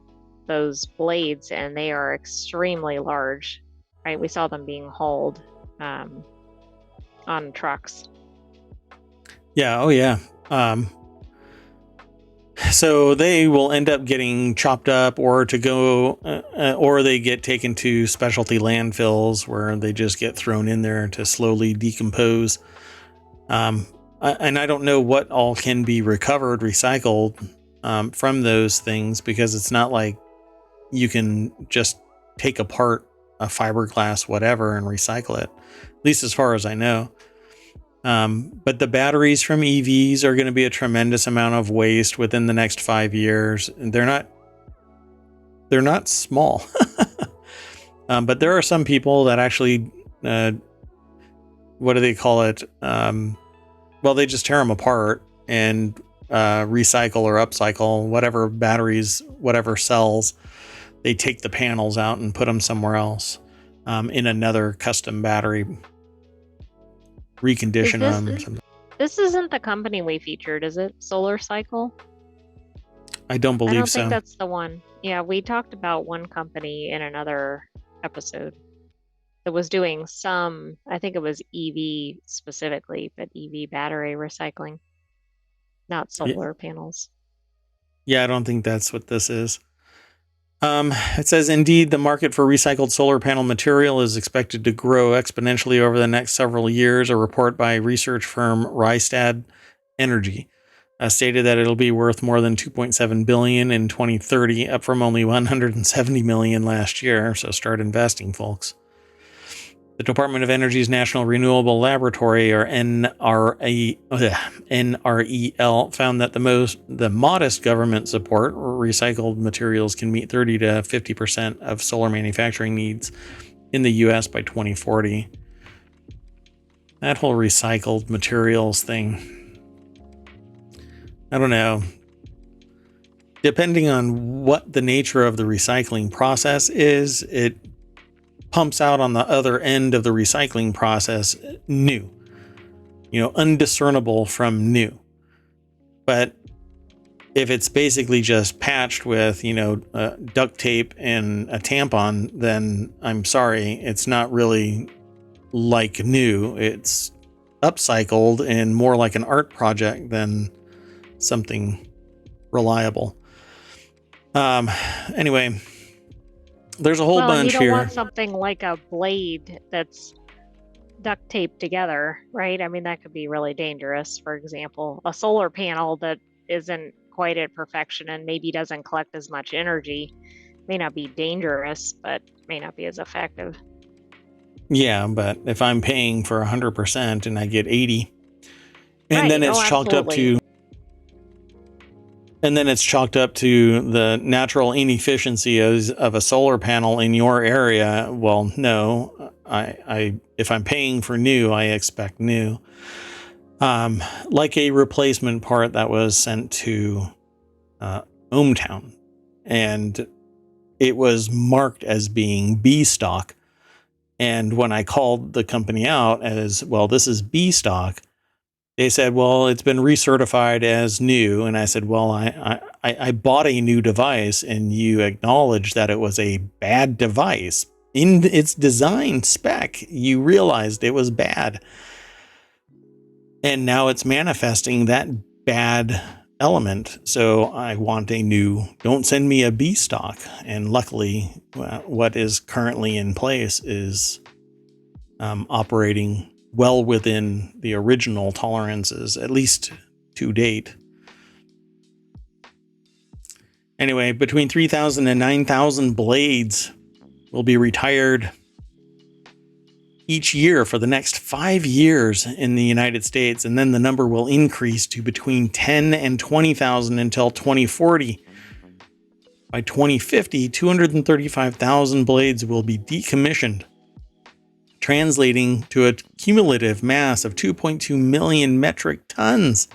those blades, and they are extremely large, right? We saw them being hauled on trucks. Yeah. Oh, yeah. So they will end up getting chopped up or or they get taken to specialty landfills where they just get thrown in there to slowly decompose. And I don't know what all can be recovered, recycled. from those things, because it's not like you can just take apart a fiberglass whatever and recycle it, at least as far as I know. But the batteries from EVs are going to be a tremendous amount of waste within the next 5 years. And they're not small. But there are some people that actually, what do they call it? Well, they just tear them apart and recycle or upcycle whatever batteries, whatever cells. They take the panels out and put them somewhere else, in another custom battery, recondition them or something. This isn't the company we featured, is it? Solar Cycle? I don't I believe don't think so. that's the one. Yeah, we talked about one company in another episode that was doing some, I think it was EV specifically, but EV battery recycling, not solar panels. Yeah, I don't think that's what this is. It says, indeed, the market for recycled solar panel material is expected to grow exponentially over the next several years. A report by research firm Rystad Energy stated that it'll be worth more than 2.7 billion in 2030, up from only 170 million last year. So start investing, folks. The Department of Energy's National Renewable Laboratory, or NREL, found that the modest government support for recycled materials can meet 30 to 50% of solar manufacturing needs in the U.S. by 2040. That whole recycled materials thing, I don't know. Depending on what the nature of the recycling process is, it pumps out on the other end of the recycling process new, undiscernible from new. But if it's basically just patched with, duct tape and a tampon, then I'm sorry, it's not really like new. It's upcycled and more like an art project than something reliable. Anyway, there's a whole Well, and you bunch don't here. want something like a blade that's duct taped together, right? I mean, that could be really dangerous. For example, a solar panel that isn't quite at perfection and maybe doesn't collect as much energy may not be dangerous, but may not be as effective. Yeah, but if I'm paying for 100% and I get 80, and Right. then it's Oh, chalked up absolutely. to the natural inefficiency of a solar panel in your area, well, no, I if I'm paying for new, I expect new. Like a replacement part that was sent to ohmTown, and it was marked as being B stock. And when I called the company out as, well, this is B stock, they said, well, it's been recertified as new. And I said, well, I bought a new device, and you acknowledged that it was a bad device. In its design spec, you realized it was bad. And now it's manifesting that bad element. So I want a new, don't send me a B stock. And luckily, what is currently in place is operating well within the original tolerances, at least to date. Anyway, between 3,000 and 9,000 blades will be retired each year for the next 5 years in the United States, and then the number will increase to between 10 and 20,000 until 2040. By 2050, 235,000 blades will be decommissioned, translating to a cumulative mass of 2.2 million metric tons.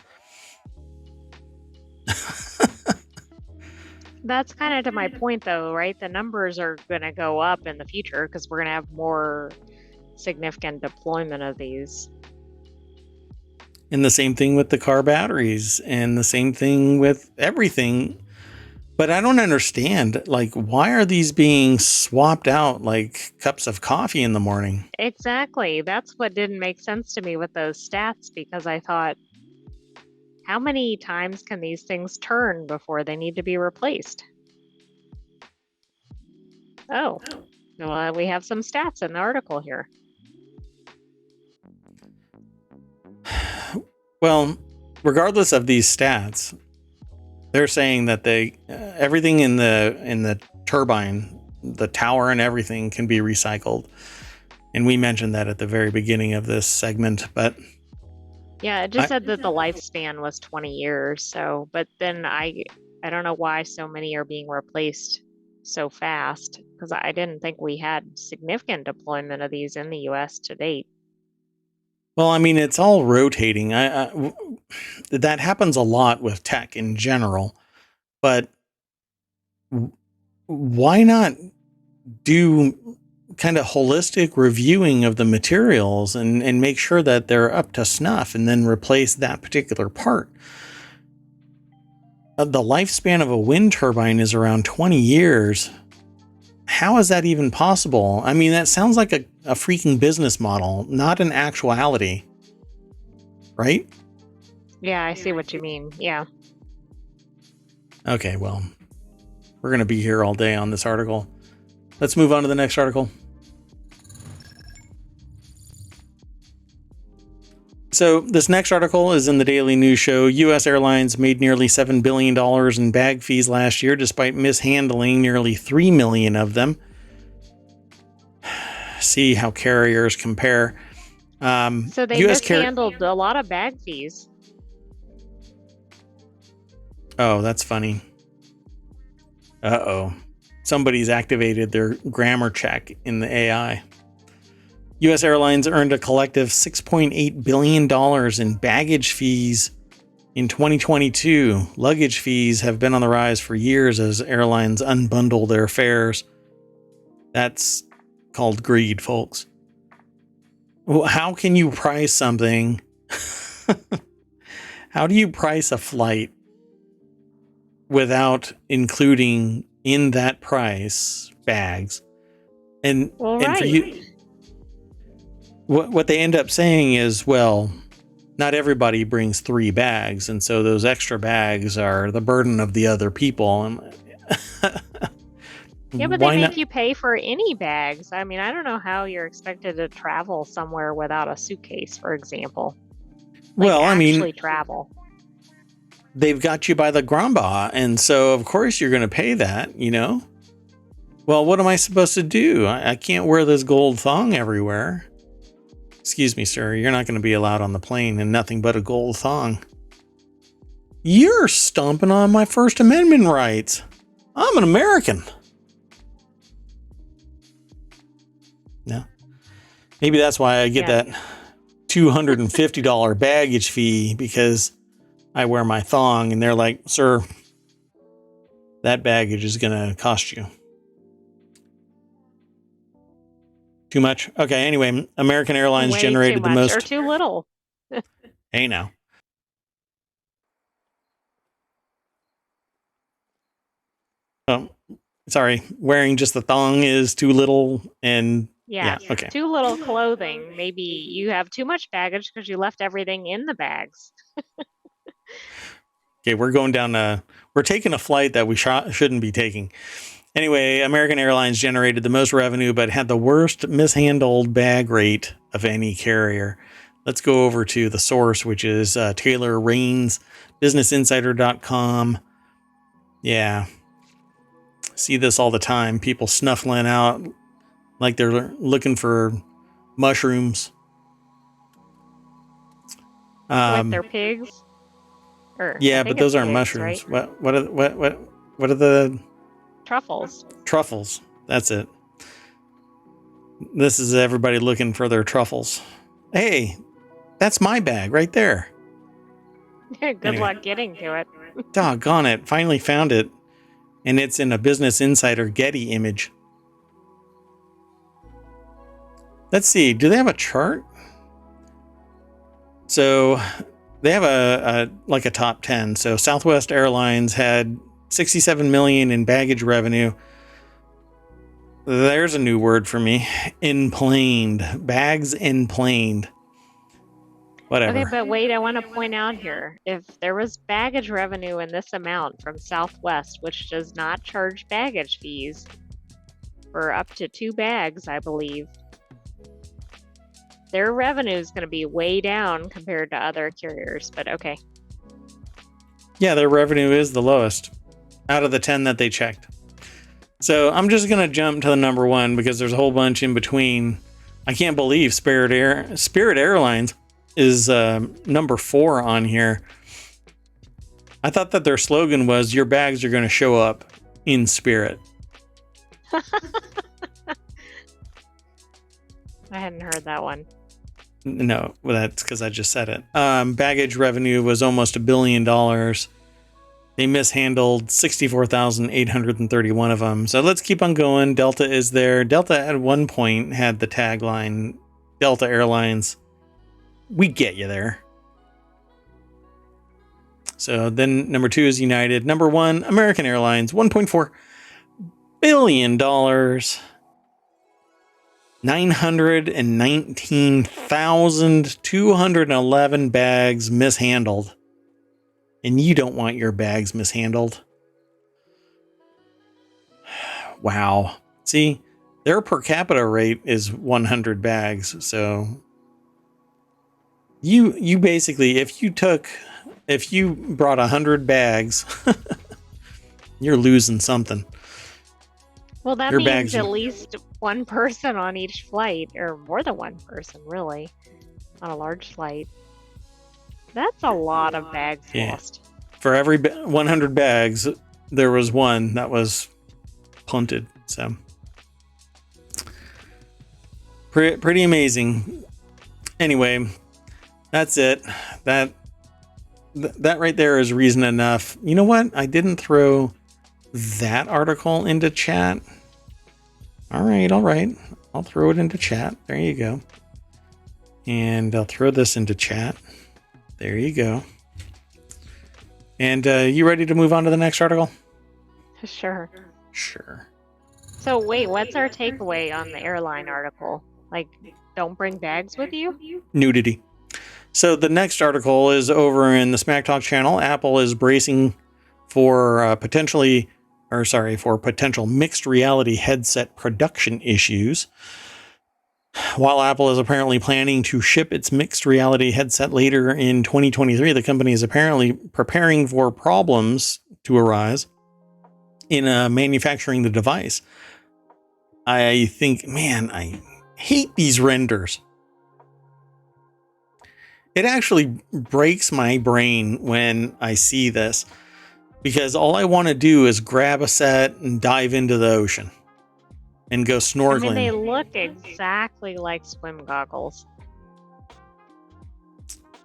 That's kind of to my point, though, right? The numbers are going to go up in the future because we're going to have more significant deployment of these. And the same thing with the car batteries, and the same thing with everything. But I don't understand, like, why are these being swapped out like cups of coffee in the morning? Exactly. That's what didn't make sense to me with those stats, because I thought, how many times can these things turn before they need to be replaced? Oh, well, we have some stats in the article here. Well, regardless of these stats, they're saying that everything in the turbine, the tower and everything can be recycled. And we mentioned that at the very beginning of this segment, but Yeah, it just said that the lifespan was 20 years. So, but then I don't know why so many are being replaced so fast, because I didn't think we had significant deployment of these in the US to date. well, I mean, it's all rotating. That happens a lot with tech in general, but why not do kind of holistic reviewing of the materials and make sure that they're up to snuff and then replace that particular part? The lifespan of a wind turbine is around 20 years. How is that even possible? I mean, that sounds like a freaking business model, not an actuality. Right? Yeah, I see what you mean. Yeah. Okay, well, we're going to be here all day on this article. Let's move on to the next article. So this next article is in the Daily News Show. U.S. Airlines made nearly $7 billion in bag fees last year, despite mishandling nearly 3 million of them. See how carriers compare. So they mishandled a lot of bag fees. Oh, that's funny. Uh-oh. Somebody's activated their grammar check in the AI. U.S. Airlines earned a collective $6.8 billion in baggage fees in 2022. Luggage fees have been on the rise for years as airlines unbundle their fares. That's called greed, folks. Well, how can you price something? How do you price a flight without including in that price bags? And for you, what they end up saying is, well, not everybody brings 3 bags, and so those extra bags are the burden of the other people. Yeah, but they make you pay for any bags. I mean, I don't know how you're expected to travel somewhere without a suitcase, for example. Like, well, actually travel. They've got you by the gramba, and so of course you're going to pay that, you know? Well, what am I supposed to do? I can't wear this gold thong everywhere. Excuse me, sir, you're not going to be allowed on the plane in nothing but a gold thong. You're stomping on my First Amendment rights. I'm an American. No. Maybe that's why I get that $250 baggage fee, because I wear my thong, and they're like, sir, that baggage is going to cost you. Too much? Okay, anyway, American Airlines generated the most. Or too little. Hey, now. Oh, sorry. Wearing just the thong is too little, and yeah, okay. Too little clothing. Maybe you have too much baggage because you left everything in the bags. Okay, we're going down we're taking a flight that we shouldn't be taking. Anyway, American Airlines generated the most revenue, but had the worst mishandled bag rate of any carrier. Let's go over to the source, which is Taylor Raines, businessinsider.com. Yeah. See this all the time. People snuffling out like they're looking for mushrooms. Like they're pigs? Yeah, but those aren't mushrooms. Right? What are the truffles? Truffles. That's it. This is everybody looking for their truffles. Hey, that's my bag right there. Good luck getting to it. Doggone it. Finally found it. And it's in a Business Insider Getty image. Let's see. Do they have a chart? So they have a top 10. So Southwest Airlines had 67 million in baggage revenue. There's a new word for me. Enplaned. Bags enplaned. Whatever. Okay, but wait, I want to point out here. If there was baggage revenue in this amount from Southwest, which does not charge baggage fees for up to 2 bags, I believe, their revenue is going to be way down compared to other carriers, but okay. Yeah, their revenue is the lowest out of the 10 that they checked. So I'm just going to jump to the number one because there's a whole bunch in between. I can't believe Spirit Airlines is number 4 on here. I thought that their slogan was your bags are going to show up in spirit. I hadn't heard that one. No, well, that's because I just said it. Baggage revenue was almost $1 billion. They mishandled 64,831 of them. So let's keep on going. Delta is there. Delta at one point had the tagline, Delta Airlines, we get you there. So then number 2 is United. Number 1, American Airlines, $1.4 billion. 919,211 bags mishandled. And you don't want your bags mishandled. Wow. See, their per capita rate is 100 bags. So you basically, if you brought 100 bags, you're losing something. Well, that means at least one person on each flight, or more than one person, really, on a large flight. That's a lot of bags lost. For every 100 bags, there was one that was punted. So pretty amazing. Anyway, that's it. That right there is reason enough. You know what? I didn't throw that article into chat. All right. I'll throw it into chat. There you go. And I'll throw this into chat. There you go. And you ready to move on to the next article? Sure. So wait, what's our takeaway on the airline article? Like, don't bring bags with you? Nudity. So the next article is over in the Smack Talk channel. Apple is bracing for potential mixed reality headset production issues. While Apple is apparently planning to ship its mixed reality headset later in 2023, the company is apparently preparing for problems to arise in manufacturing the device. I think, man, I hate these renders. It actually breaks my brain when I see this, because all I want to do is grab a set and dive into the ocean and go snorkeling. I mean, they look exactly like swim goggles.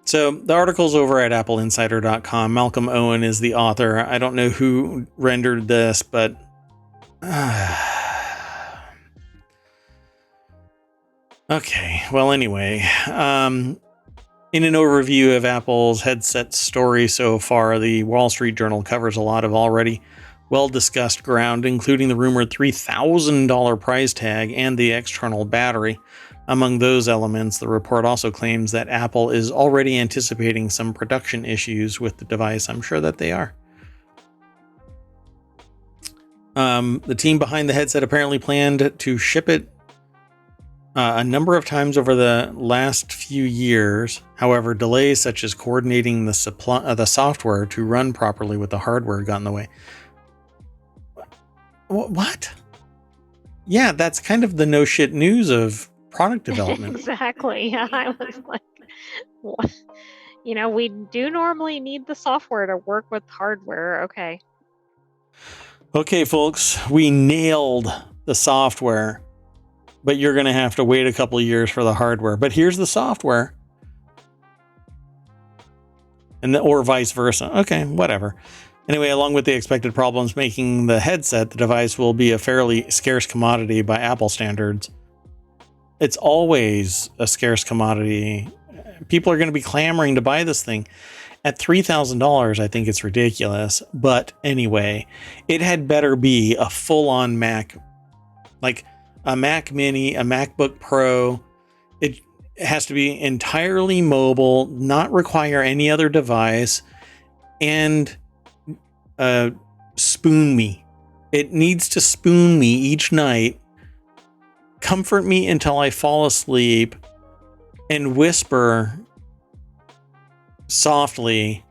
So the article's over at appleinsider.com. Malcolm Owen is the author. I don't know who rendered this, but okay. Well, anyway, in an overview of Apple's headset story so far, the Wall Street Journal covers a lot of already well-discussed ground, including the rumored $3,000 price tag and the external battery. Among those elements, the report also claims that Apple is already anticipating some production issues with the device. I'm sure that they are. The team behind the headset apparently planned to ship it a number of times over the last few years. However, delays such as coordinating the software to run properly with the hardware got in the way. What? Yeah, that's kind of the no shit news of product development. Exactly. I was like, what? You know, we do normally need the software to work with hardware. Okay, folks, we nailed the software, but you're going to have to wait a couple of years for the hardware. But here's the software. Or vice versa. Okay, whatever. Anyway, along with the expected problems making the headset, the device will be a fairly scarce commodity by Apple standards. It's always a scarce commodity. People are going to be clamoring to buy this thing. At $3,000, I think it's ridiculous. But anyway, it had better be a full-on Mac, like a Mac Mini, a MacBook Pro. It has to be entirely mobile, not require any other device, and spoon me. It needs to spoon me each night, comfort me until I fall asleep, and whisper softly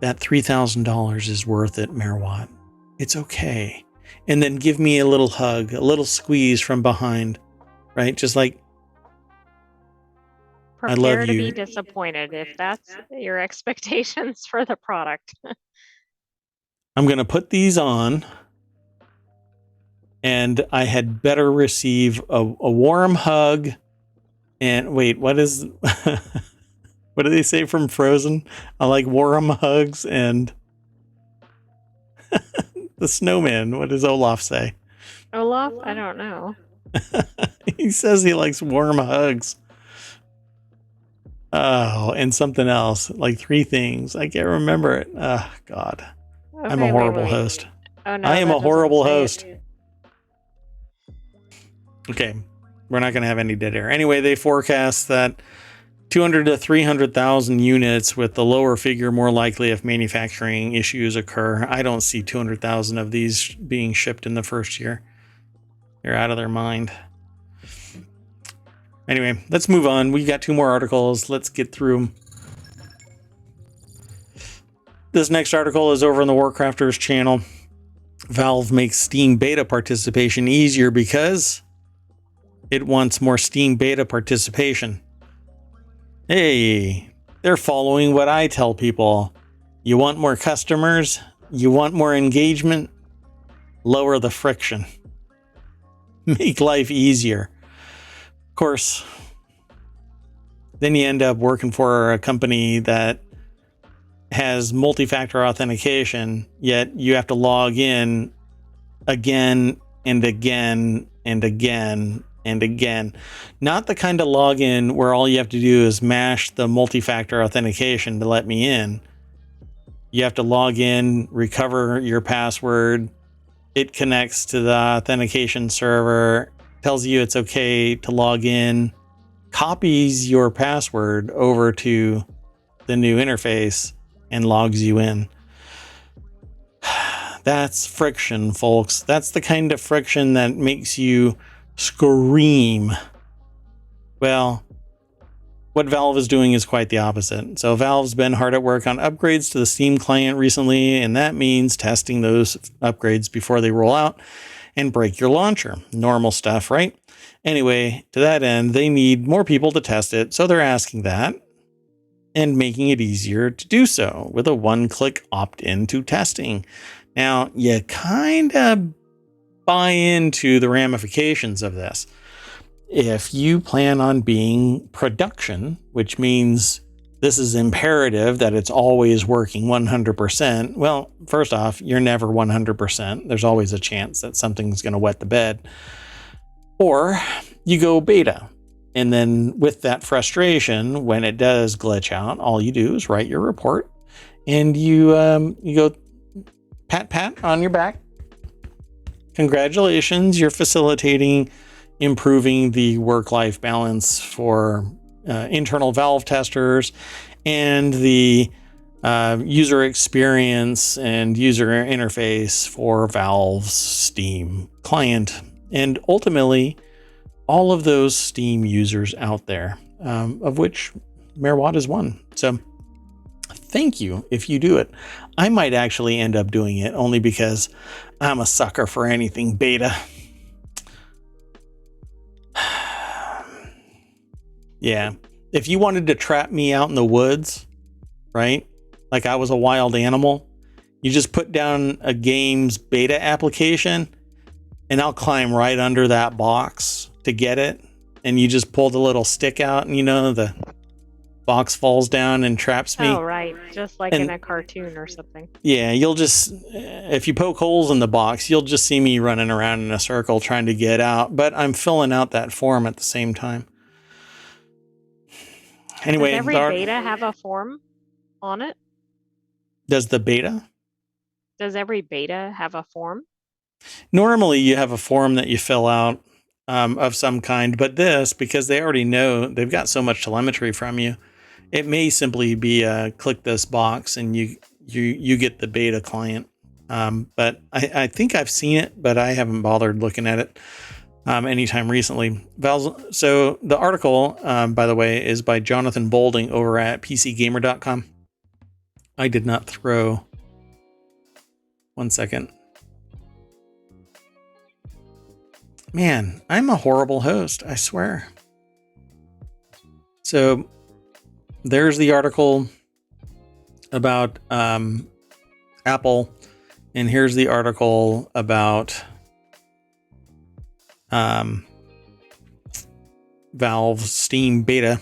that $3,000 is worth it, Merwatt. It's okay. And then give me a little hug, a little squeeze from behind, right? Just like, I love Prepare to be you. disappointed if that's your expectations for the product. I'm going to put these on, and I had better receive a warm hug. And wait, what is, what do they say from Frozen? I like warm hugs and the snowman. What does Olaf say? Olaf? I don't know. He says he likes warm hugs. Oh, and something else, like 3 things. I can't remember it. Oh, God. Okay, I'm a horrible wait. host. Oh no, I am that a horrible doesn't say host. it. Okay. We're not going to have any dead air. Anyway, they forecast that 200 to 300,000 units, with the lower figure more likely if manufacturing issues occur. I don't see 200,000 of these being shipped in the first year. They're out of their mind. Anyway, let's move on. We got 2 more articles. Let's get through them. This next article is over on the Warcrafters channel. Valve makes Steam beta participation easier because it wants more Steam beta participation. Hey, they're following what I tell people. You want more customers? You want more engagement? Lower the friction. Make life easier. Of course, then you end up working for a company that has multi-factor authentication, yet you have to log in again and again and again and again. Not the kind of login where all you have to do is mash the multi-factor authentication to let me in. You have to log in, recover your password. It connects to the authentication server, tells you it's okay to log in, copies your password over to the new interface, and logs you in. That's friction, folks. That's the kind of friction that makes you scream. Well, what Valve is doing is quite the opposite. So Valve's been hard at work on upgrades to the Steam client recently, and that means testing those upgrades before they roll out and break your launcher. Normal stuff, right? Anyway, to that end, they need more people to test it, so they're asking that and making it easier to do so with a one-click opt-in to testing. Now, you kind of buy into the ramifications of this. If you plan on being production, which means this is imperative that it's always working 100%, well, first off, you're never 100%. There's always a chance that something's going to wet the bed. Or you go beta. And then with that frustration, when it does glitch out, all you do is write your report and you go pat on your back. Congratulations, you're facilitating improving the work-life balance for internal Valve testers and the user experience and user interface for Valve's Steam client, and ultimately all of those Steam users out there, of which Merwatt is one. So thank you if you do it. I might actually end up doing it only because I'm a sucker for anything beta. Yeah. If you wanted to trap me out in the woods, right? Like I was a wild animal, you just put down a game's beta application and I'll climb right under that box to get it. And you just pull the little stick out and the box falls down and traps me. Oh, right. Just like and, in a cartoon or something. Yeah, you'll just, if you poke holes in the box, you'll just see me running around in a circle trying to get out. But I'm filling out that form at the same time. Anyway, does every beta have a form on it? Does the beta? Does every beta have a form? Normally, you have a form that you fill out of some kind, but this, because they already know they've got so much telemetry from you, it may simply be click this box and you get the beta client. But I think I've seen it, but I haven't bothered looking at it anytime recently. So the article, by the way, is by Jonathan Bolding over at PCGamer.com. I did not throw. 1 second. Man, I'm a horrible host, I swear. So there's the article about Apple, and here's the article about Valve Steam Beta.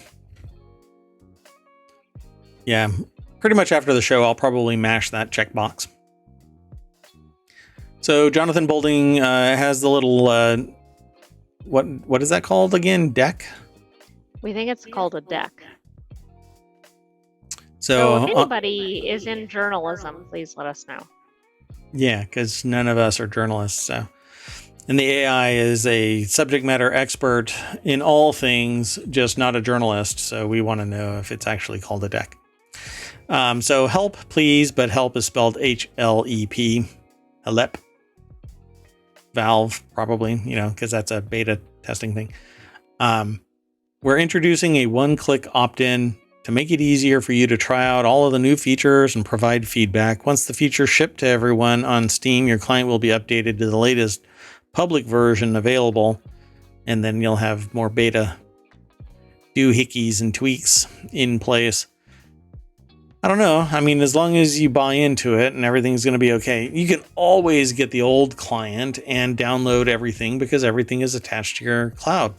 Yeah, pretty much after the show, I'll probably mash that checkbox. So Jonathan Bolding has the little what is that called again? Deck? We think it's called a deck. So if anybody is in journalism, please let us know. Yeah, because none of us are journalists. So, and the AI is a subject matter expert in all things, just not a journalist. So we want to know if it's actually called a deck. So help, please, but help is spelled HLEP. HLEP. Valve, probably, because that's a beta testing thing. We're introducing a one-click opt-in to make it easier for you to try out all of the new features and provide feedback. Once the features ship to everyone on Steam, your client will be updated to the latest public version available, and then you'll have more beta doohickeys and tweaks in place. I don't know. I mean, as long as you buy into it and everything's going to be okay, you can always get the old client and download everything because everything is attached to your cloud.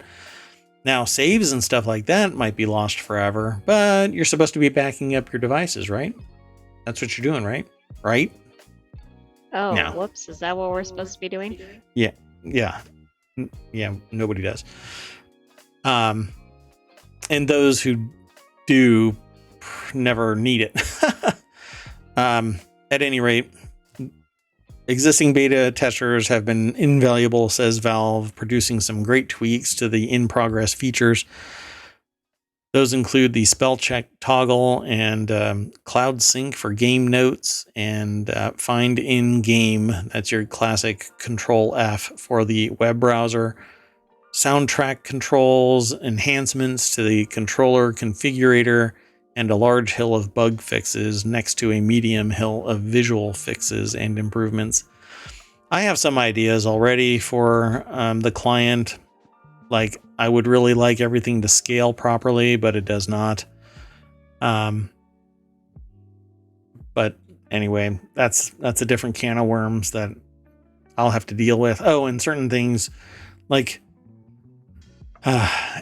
Now, saves and stuff like that might be lost forever, but you're supposed to be backing up your devices, right? That's what you're doing, right? Right? Oh, No. Whoops. Is that what we're supposed to be doing? Yeah. Nobody does. And those who do never need it. At any rate, existing beta testers have been invaluable, says Valve, producing some great tweaks to the in-progress features. Those include the spell check toggle and cloud sync for game notes and find in game. That's your classic Control F for the web browser. Soundtrack controls, enhancements to the controller configurator, and a large hill of bug fixes next to a medium hill of visual fixes and improvements. I have some ideas already for the client. Like, I would really like everything to scale properly, but it does not. But anyway, that's a different can of worms that I'll have to deal with. Oh, and certain things like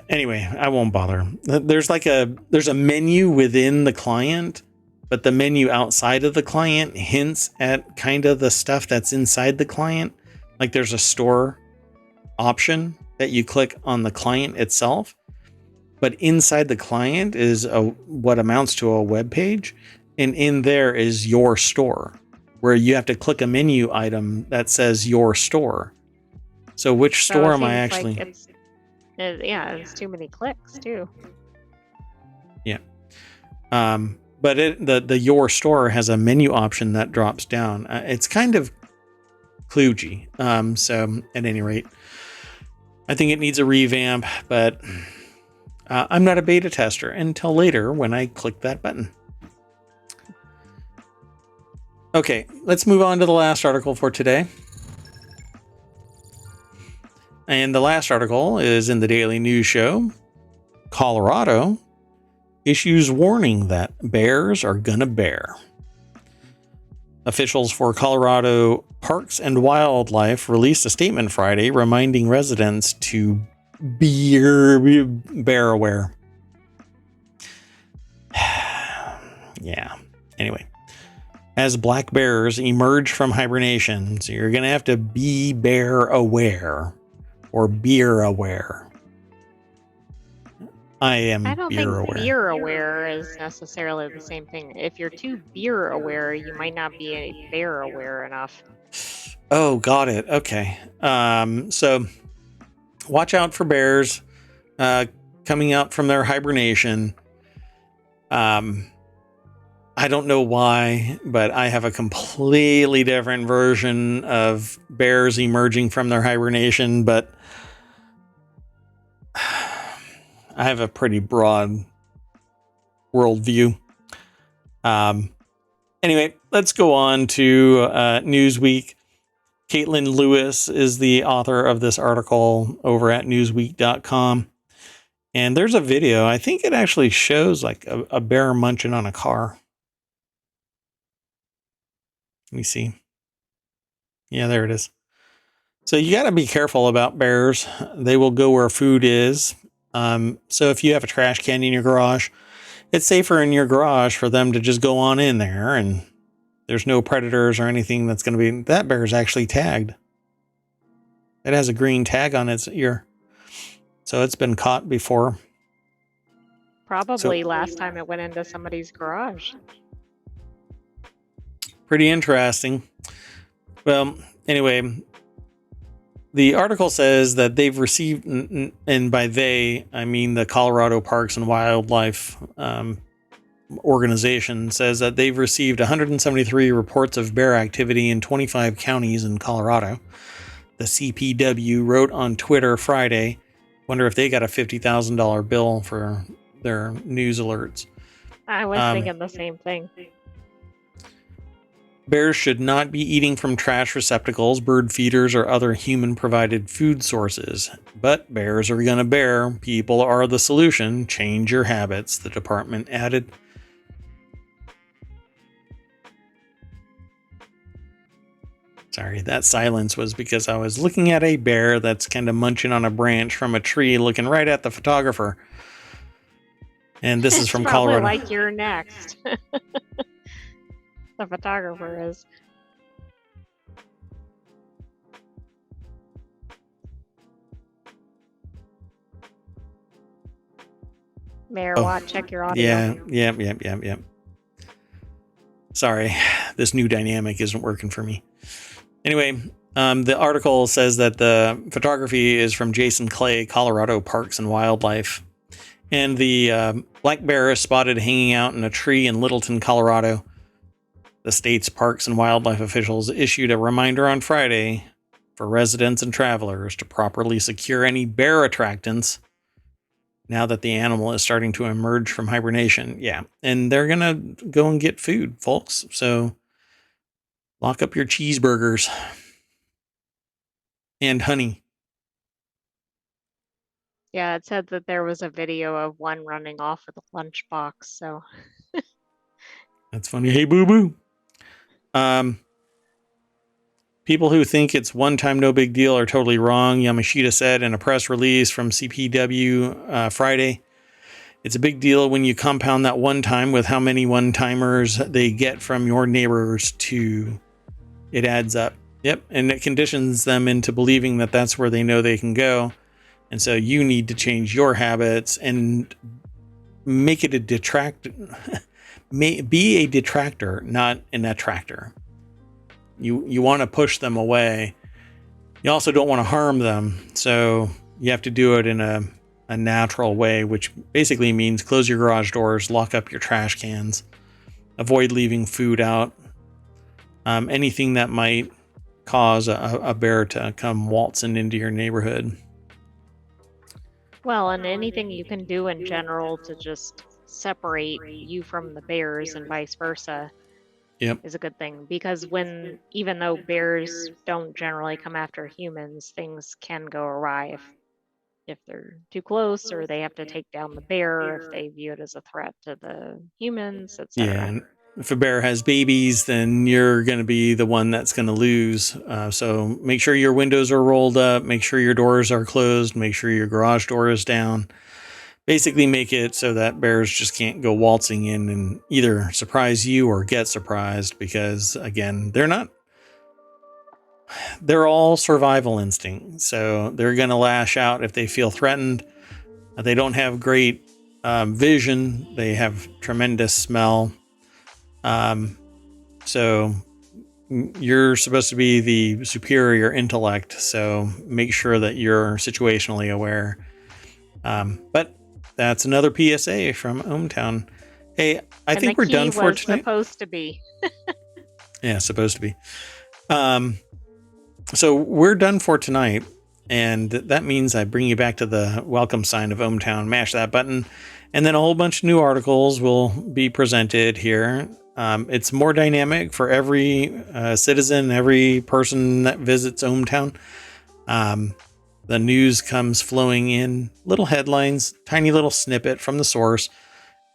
anyway, I won't bother. There's a menu within the client, but the menu outside of the client hints at kind of the stuff that's inside the client. Like there's a store option that you click on the client itself, but inside the client is what amounts to a web page, and in there is your store, where you have to click a menu item that says your store. So which store am I actually? Like it's too many clicks too. Yeah. But the your store has a menu option that drops down. It's kind of kludgy. So at any rate, I think it needs a revamp, but I'm not a beta tester until later when I click that button. Okay, let's move on to the last article for today. And the last article is in the Daily News Show. Colorado issues warning that bears are gonna bear. Officials for Colorado Parks and Wildlife released a statement Friday reminding residents to be bear aware. Yeah. Anyway, as black bears emerge from hibernation, so you're going to have to be bear aware or beer aware. I don't beer think aware. beer aware is necessarily the same thing. If you're too beer aware, you might not be a bear aware enough. Oh, got it. Okay. So watch out for bears coming out from their hibernation. I don't know why, but I have a completely different version of bears emerging from their hibernation, but I have a pretty broad worldview. Anyway, let's go on to Newsweek. Caitlin Lewis is the author of this article over at newsweek.com. And there's a video. I think it actually shows like a bear munching on a car. Let me see. Yeah, there it is. So you got to be careful about bears. They will go where food is. So if you have a trash can in your garage, it's safer in your garage for them to just go on in there, and there's no predators or anything that's going to be. That bear is actually tagged. It has a green tag on its ear. So it's been caught before. Probably last time it went into somebody's garage. Pretty interesting. Well, anyway, the article says that they've received, and by they, I mean the Colorado Parks and Wildlife organization, says that they've received 173 reports of bear activity in 25 counties in Colorado. The CPW wrote on Twitter Friday, wonder if they got a $50,000 bill for their news alerts. I was thinking the same thing. Bears should not be eating from trash receptacles, bird feeders, or other human-provided food sources. But bears are gonna bear. People are the solution. Change your habits, the department added. Sorry, that silence was because I was looking at a bear that's kind of munching on a branch from a tree, looking right at the photographer. And this is from Colorado. Like you're next. The photographer is. Mayor Watt, check your audio. Yeah. Sorry, this new dynamic isn't working for me. Anyway, the article says that the photography is from Jason Clay, Colorado Parks and Wildlife. And the black bear is spotted hanging out in a tree in Littleton, Colorado. The state's parks and wildlife officials issued a reminder on Friday for residents and travelers to properly secure any bear attractants now that the animal is starting to emerge from hibernation. Yeah, and they're going to go and get food, folks. So lock up your cheeseburgers and honey. Yeah, it said that there was a video of one running off with a lunchbox, so. That's funny. Hey, boo-boo. People who think it's one time no big deal are totally wrong, Yamashita said in a press release from CPW Friday. It's a big deal when you compound that one time with how many one-timers they get from your neighbors too. It adds up. Yep, and it conditions them into believing that that's where they know they can go. And so you need to change your habits and make it a detractor. Be a detractor, not an attractor. You want to push them away. You also don't want to harm them. So you have to do it in a natural way, which basically means close your garage doors, lock up your trash cans, avoid leaving food out. Anything that might cause a bear to come waltzing into your neighborhood. Well, and anything you can do in general to just separate you from the bears and vice versa. Yep. Is a good thing, because even though bears don't generally come after humans, things can go awry if they're too close, or they have to take down the bear if they view it as a threat to the humans, etc. Yeah, and if a bear has babies, then you're going to be the one that's going to lose. So make sure your windows are rolled up, make sure your doors are closed, make sure your garage door is down. Basically make it so that bears just can't go waltzing in and either surprise you or get surprised, because again, they're all survival instinct. So they're going to lash out if they feel threatened. They don't have great vision. They have tremendous smell. So you're supposed to be the superior intellect. So make sure that you're situationally aware. But that's another PSA from ohmTown. Hey, I think we're done for tonight. Supposed to be. Yeah, supposed to be. So we're done for tonight, and that means I bring you back to the welcome sign of ohmTown. Mash that button, and then a whole bunch of new articles will be presented here. It's more dynamic for every citizen, every person that visits ohmTown. The news comes flowing in, little headlines, tiny little snippet from the source,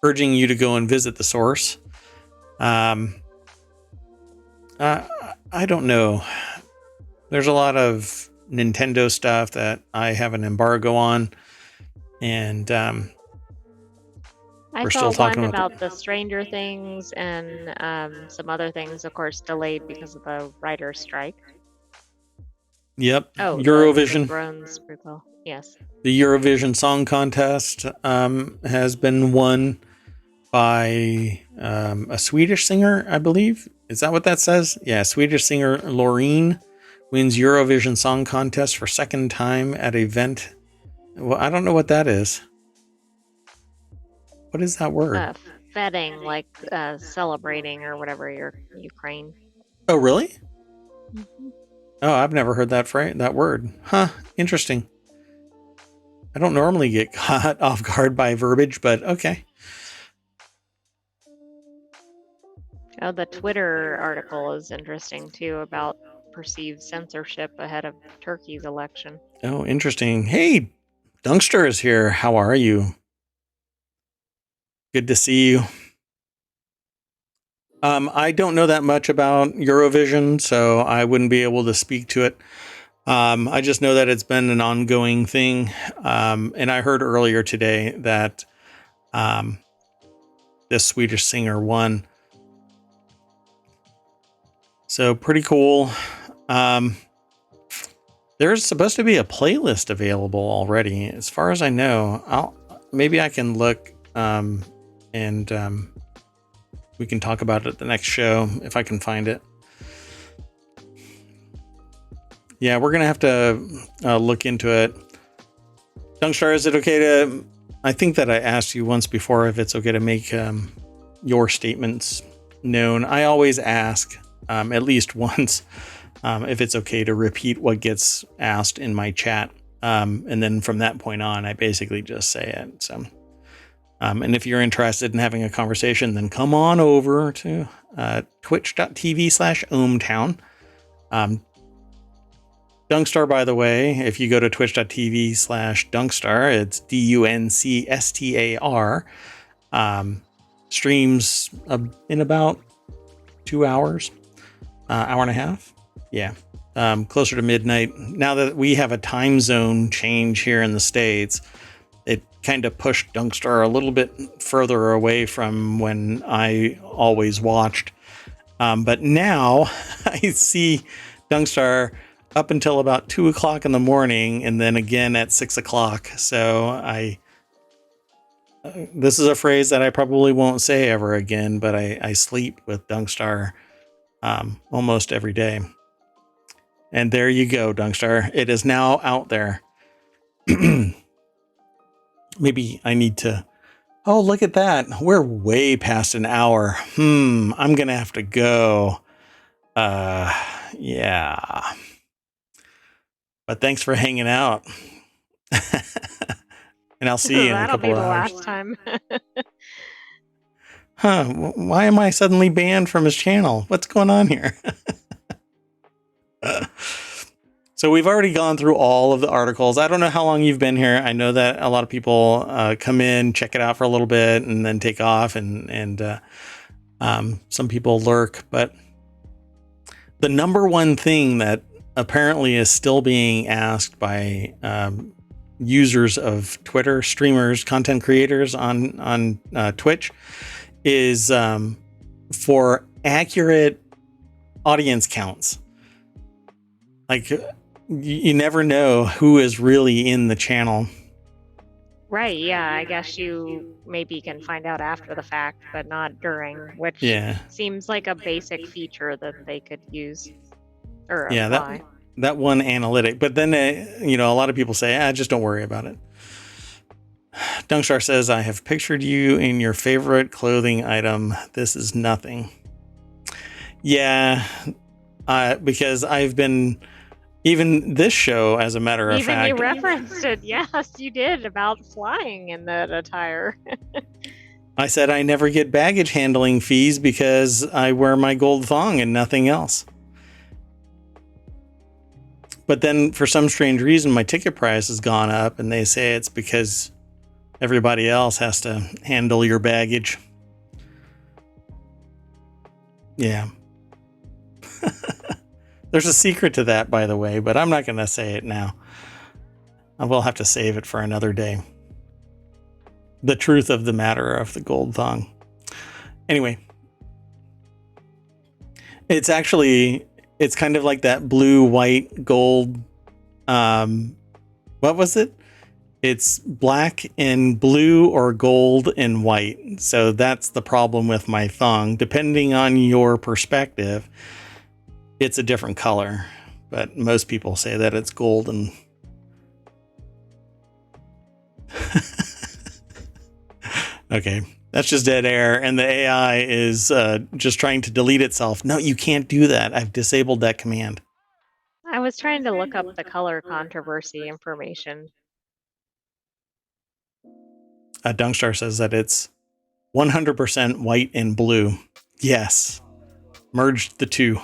urging you to go and visit the source. I don't know. There's a lot of Nintendo stuff that I have an embargo on, and I we're saw still talking one about about the Stranger Things and some other things, of course, delayed because of the writer's strike. Yep, Oh, the Eurovision. Thrones prequel. Yes. The Eurovision Song Contest has been won by a Swedish singer, I believe. Is that what that says? Yeah, Swedish singer Loreen wins Eurovision Song Contest for second time at event. Well, I don't know what that is. What is that word? Fetting, like celebrating or whatever, your Ukraine. Oh, really? Mm-hmm. Oh, I've never heard that word. Huh, interesting. I don't normally get caught off guard by verbiage, but okay. Oh, the Twitter article is interesting too about perceived censorship ahead of Turkey's election. Oh, interesting. Hey, Dunkster is here. How are you? Good to see you. I don't know that much about Eurovision, so I wouldn't be able to speak to it. I just know that it's been an ongoing thing. And I heard earlier today that this Swedish singer won. So pretty cool. There's supposed to be a playlist available already. As far as I know, maybe I can look and we can talk about it at the next show if I can find it. Yeah, we're going to have to look into it. Dunkster, is it okay to... I think that I asked you once before if it's okay to make your statements known. I always ask at least once if it's okay to repeat what gets asked in my chat. And then from that point on, I basically just say it. So, and if you're interested in having a conversation, then come on over to twitch.tv/ohmtown. Dunkstar, by the way, if you go to twitch.tv/Dunkstar, it's DUNCSTAR. Streams in about 2 hours, hour and a half. Yeah. Closer to midnight. Now that we have a time zone change here in the States, it kind of pushed Dunkstar a little bit further away from when I always watched. But now I see Dunkstar up until about 2 o'clock in the morning, and then again at 6 o'clock. So this is a phrase that I probably won't say ever again, but I sleep with Dunkstar almost every day. And there you go, Dunkstar. It is now out there. Maybe I need to... Oh, look at that. We're way past an hour. I'm going to have to go. Yeah. But thanks for hanging out. And I'll see you in a couple of hours. That'll be the last time. Huh, why am I suddenly banned from his channel? What's going on here? So we've already gone through all of the articles. I don't know how long you've been here. I know that a lot of people come in, check it out for a little bit, and then take off, and some people lurk. But the number one thing that apparently is still being asked by users of Twitter, streamers, content creators on Twitch, is for accurate audience counts. Like, you never know who is really in the channel. Right, yeah, I guess you maybe can find out after the fact, but not during, which seems like a basic feature that they could use or apply. That one analytic. But then, a lot of people say, just don't worry about it. Dunkstar says, I have pictured you in your favorite clothing item. This is nothing. Yeah, because I've been... Even this show, as a matter of fact... Even you referenced it. Yes, you did, about flying in that attire. I said I never get baggage handling fees because I wear my gold thong and nothing else. But then for some strange reason, my ticket price has gone up, and they say it's because everybody else has to handle your baggage. Yeah. There's a secret to that, by the way, but I'm not going to say it now. I will have to save it for another day. The truth of the matter of the gold thong. Anyway, it's kind of like that blue, white, gold. What was it? It's black and blue or gold and white. So that's the problem with my thong. Depending on your perspective, it's a different color. But most people say that it's gold and... Okay, that's just dead air. And the AI is just trying to delete itself. No, you can't do that. I've disabled that command. I was trying to look up the color controversy information. Dunkstar says that it's 100% white and blue. Yes. Merged the two.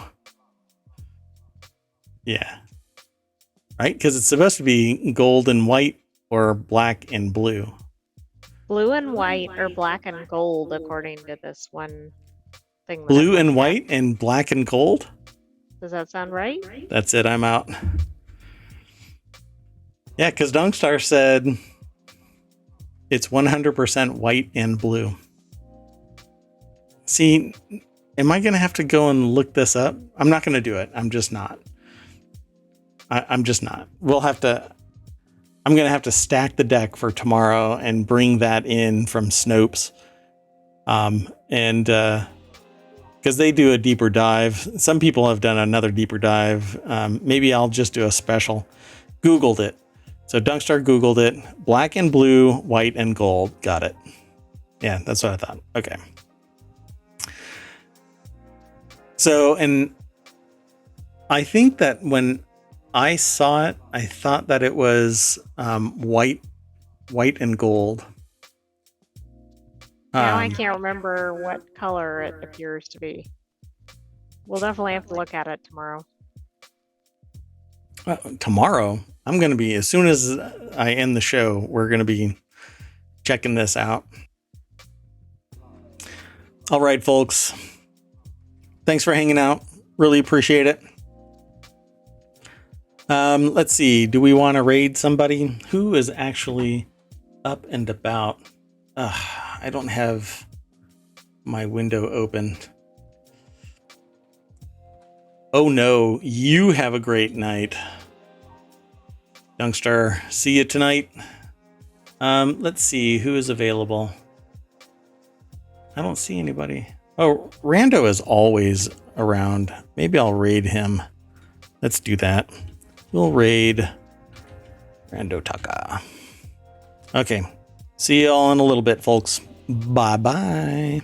Yeah. Right? Because it's supposed to be gold and white or black and blue. Blue and white or black and gold, according to this one thing. That Blue and white and black and gold? Does that sound right? That's it. I'm out. Yeah, because Dunkstar said it's 100% white and blue. See, am I going to have to go and look this up? I'm not going to do it. I'm just not. I'm just not. I'm going to have to stack the deck for tomorrow and bring that in from Snopes. Because they do a deeper dive. Some people have done another deeper dive. Maybe I'll just do a special. Googled it. So Dunkstar Googled it. Black and blue, white and gold. Got it. Yeah, that's what I thought. Okay. So, and I think that when I saw it, I thought that it was white and gold. Now I can't remember what color it appears to be. We'll definitely have to look at it tomorrow. Tomorrow, I'm going to be, as soon as I end the show, we're going to be checking this out. All right, folks. Thanks for hanging out. Really appreciate it. Let's see. Do we want to raid somebody? Who is actually up and about? I don't have my window open. Oh no, you have a great night. Dunkstar, see you tonight. Let's see who is available. I don't see anybody. Oh, Rando is always around. Maybe I'll raid him. Let's do that. We'll raid Rando Taka. Okay. See you all in a little bit, folks. Bye-bye.